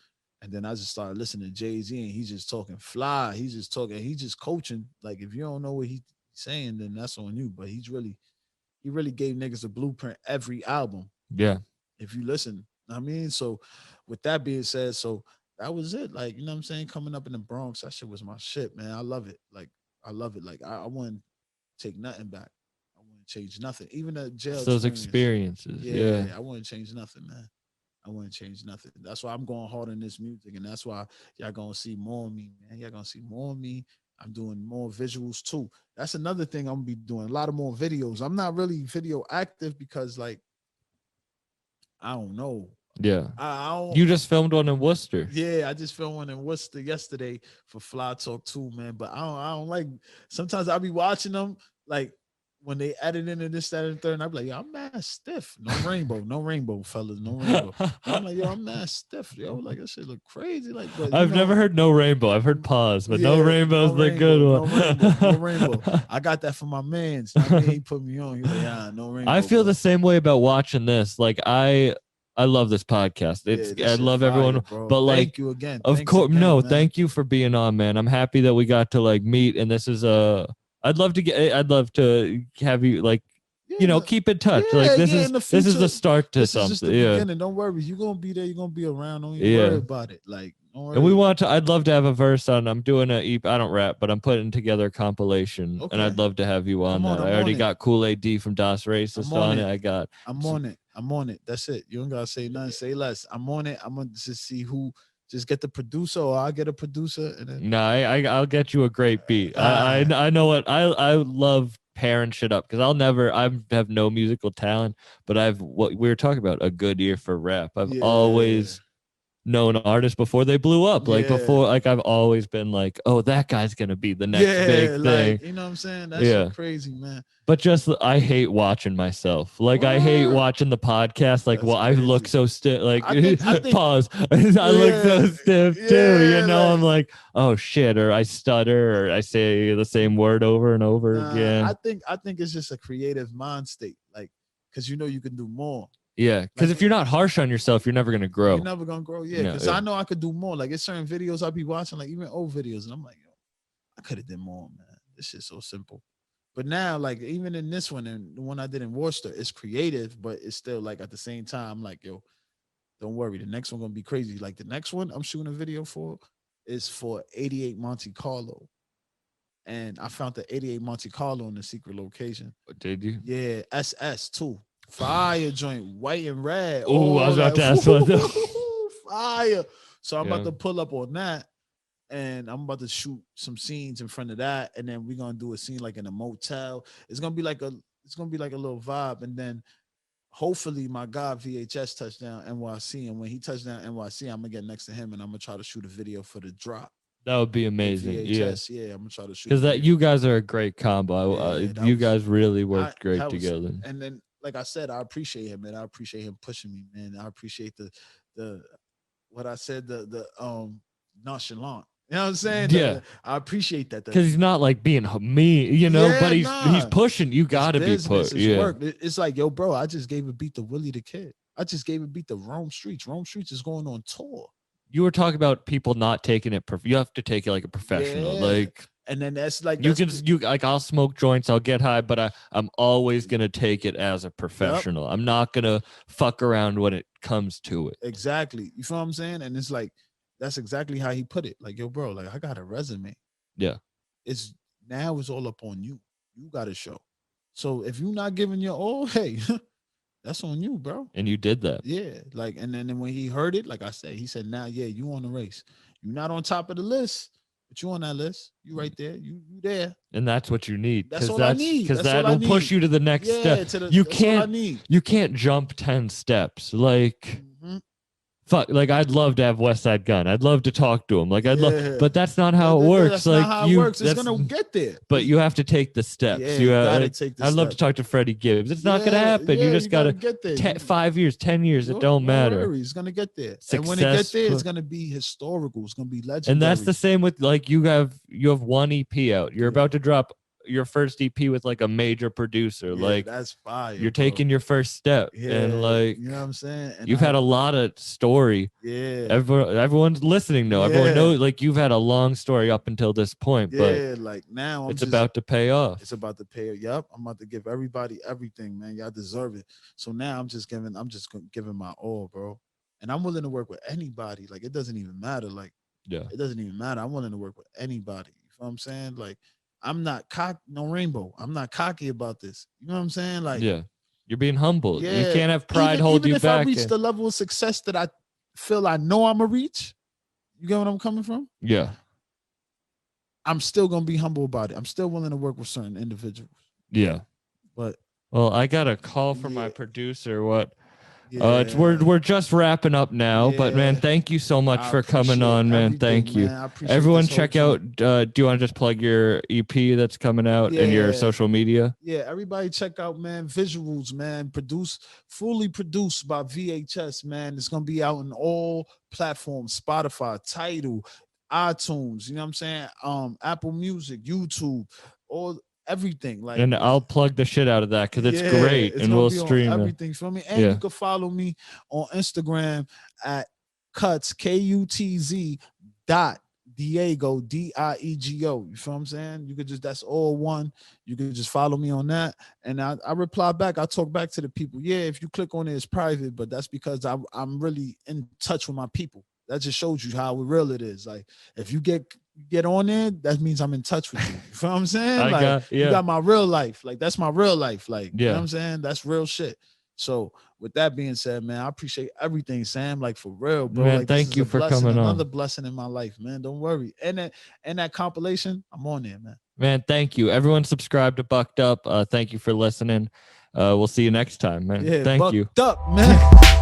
and then I just started listening to Jay-Z, and he's just talking fly. He's just talking. He's just coaching. Like, if you don't know what he's saying, then that's on you. But he really gave niggas a blueprint every album. Yeah. If you listen, I mean, so with that being said, so that was it. Like, you know what I'm saying? Coming up in the Bronx, that shit was my shit, man. I love it. Like, I love it. Like, I wouldn't take nothing back. I wouldn't change nothing. Even the jail. It's those experiences. Yeah. I wouldn't change nothing, man. I wouldn't change nothing. That's why I'm going hard in this music, and that's why y'all gonna see more of me, man. Y'all gonna see more of me. I'm doing more visuals too. That's another thing I'm gonna be doing. A lot of more videos. I'm not really video active because, like, I don't know. Yeah. I don't. You just filmed one in Worcester. Yeah, I just filmed one in Worcester yesterday for Fly Talk 2, man. But I don't like. Sometimes I'll be watching them, like, when they edit into this, that, and the third, and I'm like, yo, I'm mad stiff. No rainbow, fellas, no rainbow. I'm like, yo, I'm mad stiff, yo. Like, that shit look crazy. Like, but I've never heard no rainbow. I've heard pause, but no Yeah, rainbow's no the good rainbow, one. No rainbow. I got that from my man. I mean, he put me on. He was like, yeah, no rainbow. I feel bro. the same way about watching this. Like I love this podcast. Yeah, It's this I shit love fire, everyone, bro. but like, thank you again. of Thanks course, again, no, man. thank you for being on, man. I'm happy that we got to like meet, and this is I'd love to have you like, Yeah, keep in touch. yeah, like this yeah, is in the this is future, the start to this something. is just the Yeah. beginning. Don't worry. You're gonna be there. You're gonna be around. Don't even Yeah. worry about it. Like, don't worry. And I'd love to have a verse on. I'm doing I don't rap, but I'm putting together a compilation, Okay. and I'd love to have you on Come on, that. I'm I already on it. got Kool Aid D from Das Racist I'm on on it. it. I got I'm on it. I'm on it. That's it. You don't gotta say nothing. Say less. I'm on it. I'm gonna just see who. Just get the producer, or I'll get a producer, and then no. I'll get you a great beat. I know what I love pairing shit up because I have no musical talent, but I've what we were talking about, a good ear for rap. I've Yeah. always known artists before they blew up. Like Yeah. before, like I've always been like, oh, that guy's gonna be the next big thing. like, you know what I'm saying? That's Yeah. so crazy, man. But just I hate watching myself. Like I hate What? watching the podcast. Like, That's well, I look crazy. so stiff. Like I think- pause. I look so Yeah, stiff too. yeah, I'm like, oh shit, or I stutter, or I say the same word over and over Nah, again. I think it's just a creative mind state, like, because you can do more. Yeah, because Like, if you're not harsh on yourself, you're never gonna grow. you're never gonna grow. Yeah, No, because yeah. I know I could do more. Like, it's certain videos I be watching, like even old videos, and I'm like, yo, I could have done more, man. This shit's so simple. But now, like even in this one and the one I did in Worcester, it's creative, but it's still like at the same time, like, yo, don't worry, the next one gonna be crazy. Like the next one I'm shooting a video for is for 88 Monte Carlo. And I found the 88 Monte Carlo in the secret location. Did you? Yeah, SS too. Fire joint, white and red. Oh, I was about that- to ask what the fire. So I'm Yeah. about to pull up on that, and I'm about to shoot some scenes in front of that, and then we're gonna do a scene like in a motel. It's gonna be like a little vibe, and then hopefully my guy VHS touchdown NYC, and when he touchdown NYC, I'm gonna get next to him, and I'm gonna try to shoot a video for the drop. That would be The amazing. Yeah, VHS, yeah, I'm gonna try to shoot because a that video. you guys are a great combo. Yeah, that You was- guys really worked I- great that was- together. And then, like I said, I appreciate him, man. I appreciate him pushing me, man. I appreciate the what I said, the nonchalant. You know what I'm saying? Yeah. I appreciate that. Because he's not like being mean, you know, Yeah, but he's nah. pushing. You got to be Business, pushed. it's Yeah. work. It's like, yo, bro, I just gave a beat to Willie the Kid. I just gave a beat to Rome Streets. Rome Streets is going on tour. You were talking about people not taking it. You have to take it like a professional. Yeah. Like And then that's like you that's can, like I'll smoke joints, I'll get high, but I'm always gonna take it as a professional. I'm not gonna fuck around when it comes to it. exactly. You feel what I'm saying? And it's like that's exactly how he put it. Like, yo, bro, like I got a resume. Yeah. It's now it's all up on you. You got to show. So if you're not giving your all, hey, that's on you, bro. And you did that. Yeah. Like, and then when he heard it, like I said, he said, now, yeah, you on the race. You're not on top of the list, but you on that list. You right there. You there. And that's what you need. That's 'cause all I need. Because That's all I that'll push need. you to the next Yeah, step. to the, You that's all I can't need. you can't jump 10 steps. Like Mhm. fuck, like I'd love to have West Side Gun. I'd love to talk to him. Like I'd Yeah. love, but that's not how it That's works. not Like how you, it works. It's that's- gonna get there. but you have to take the steps. Yeah, you you gotta like, take the I'd love to steps. talk to Freddie Gibbs. It's not gonna Yeah, happen. yeah, you just gotta get there. 5 years, 10 years. It Don't- don't matter. worry, it's gonna get there. And when it gets there, Successful. it's gonna be historical. It's gonna be legendary. And that's the same with like you have one EP out. You're about to drop your first EP with like a major producer. Yeah, like that's fire. you're bro. taking your first step, Yeah, and like you know what I'm saying. And you've had a lot of story. yeah, Everyone's listening though. Everyone Yeah. knows like you've had a long story up until this point, but yeah. Like now, it's about to pay off. It's about to pay. Yep, I'm about to give everybody everything, man. Y'all deserve it. So now I'm just giving my all, bro. And I'm willing to work with anybody. Like it doesn't even matter. Like Yeah. it doesn't even matter. I'm willing to work with anybody. You know what I'm saying? Like I'm not no rainbow. I'm not cocky about this. You know what I'm saying? Like Yeah. You're being humble. You yeah, can't have pride hold even you if back. I reach the level of success that I feel I know I'm gonna reach, you get what I'm coming from? Yeah. I'm still gonna be humble about it. I'm still willing to work with certain individuals. Yeah. But Well, I got a call from my Yeah. producer. What? yeah, It's we're just wrapping up now, but man, Yeah. thank you so much I for coming appreciate on, man. everything, Thank you. man. I appreciate Everyone, this whole check joint. out. Do you want to just plug your EP that's coming out and your Yeah. social media? Yeah, everybody check out, man. Visuals, man. Fully produced by VHS, man. It's gonna be out in all platforms: Spotify, Tidal, iTunes. You know what I'm saying? Apple Music, YouTube, all everything. Like, And I'll plug the shit out of that because it's yeah, great, it's and gonna we'll be on stream it. everything. Feel me? And Yeah. you can follow me on Instagram at Kutz KUTZ Diego DIEGO. You feel what I'm saying? You could just that's all one. You could just follow me on that, and I reply back. I talk back to the people. Yeah, if you click on it, it's private, but that's because I'm really in touch with my people. That just shows you how real it is. Like if you get on there, that means I'm in touch with you. You feel what I'm saying? Like you got my real life. Like that's my real life. Like you know what I'm saying? That's real shit. So with that being said, man, I appreciate everything, Sam. Like for real, bro. Man, Like, this thank is you a for blessing, coming on. Another blessing in my life, man. Don't worry. And that compilation, I'm on there, man. Man, thank you. Everyone subscribe to Bucked Up. Thank you for listening. We'll see you next time, man. Yeah, Thank bucked you. up, man.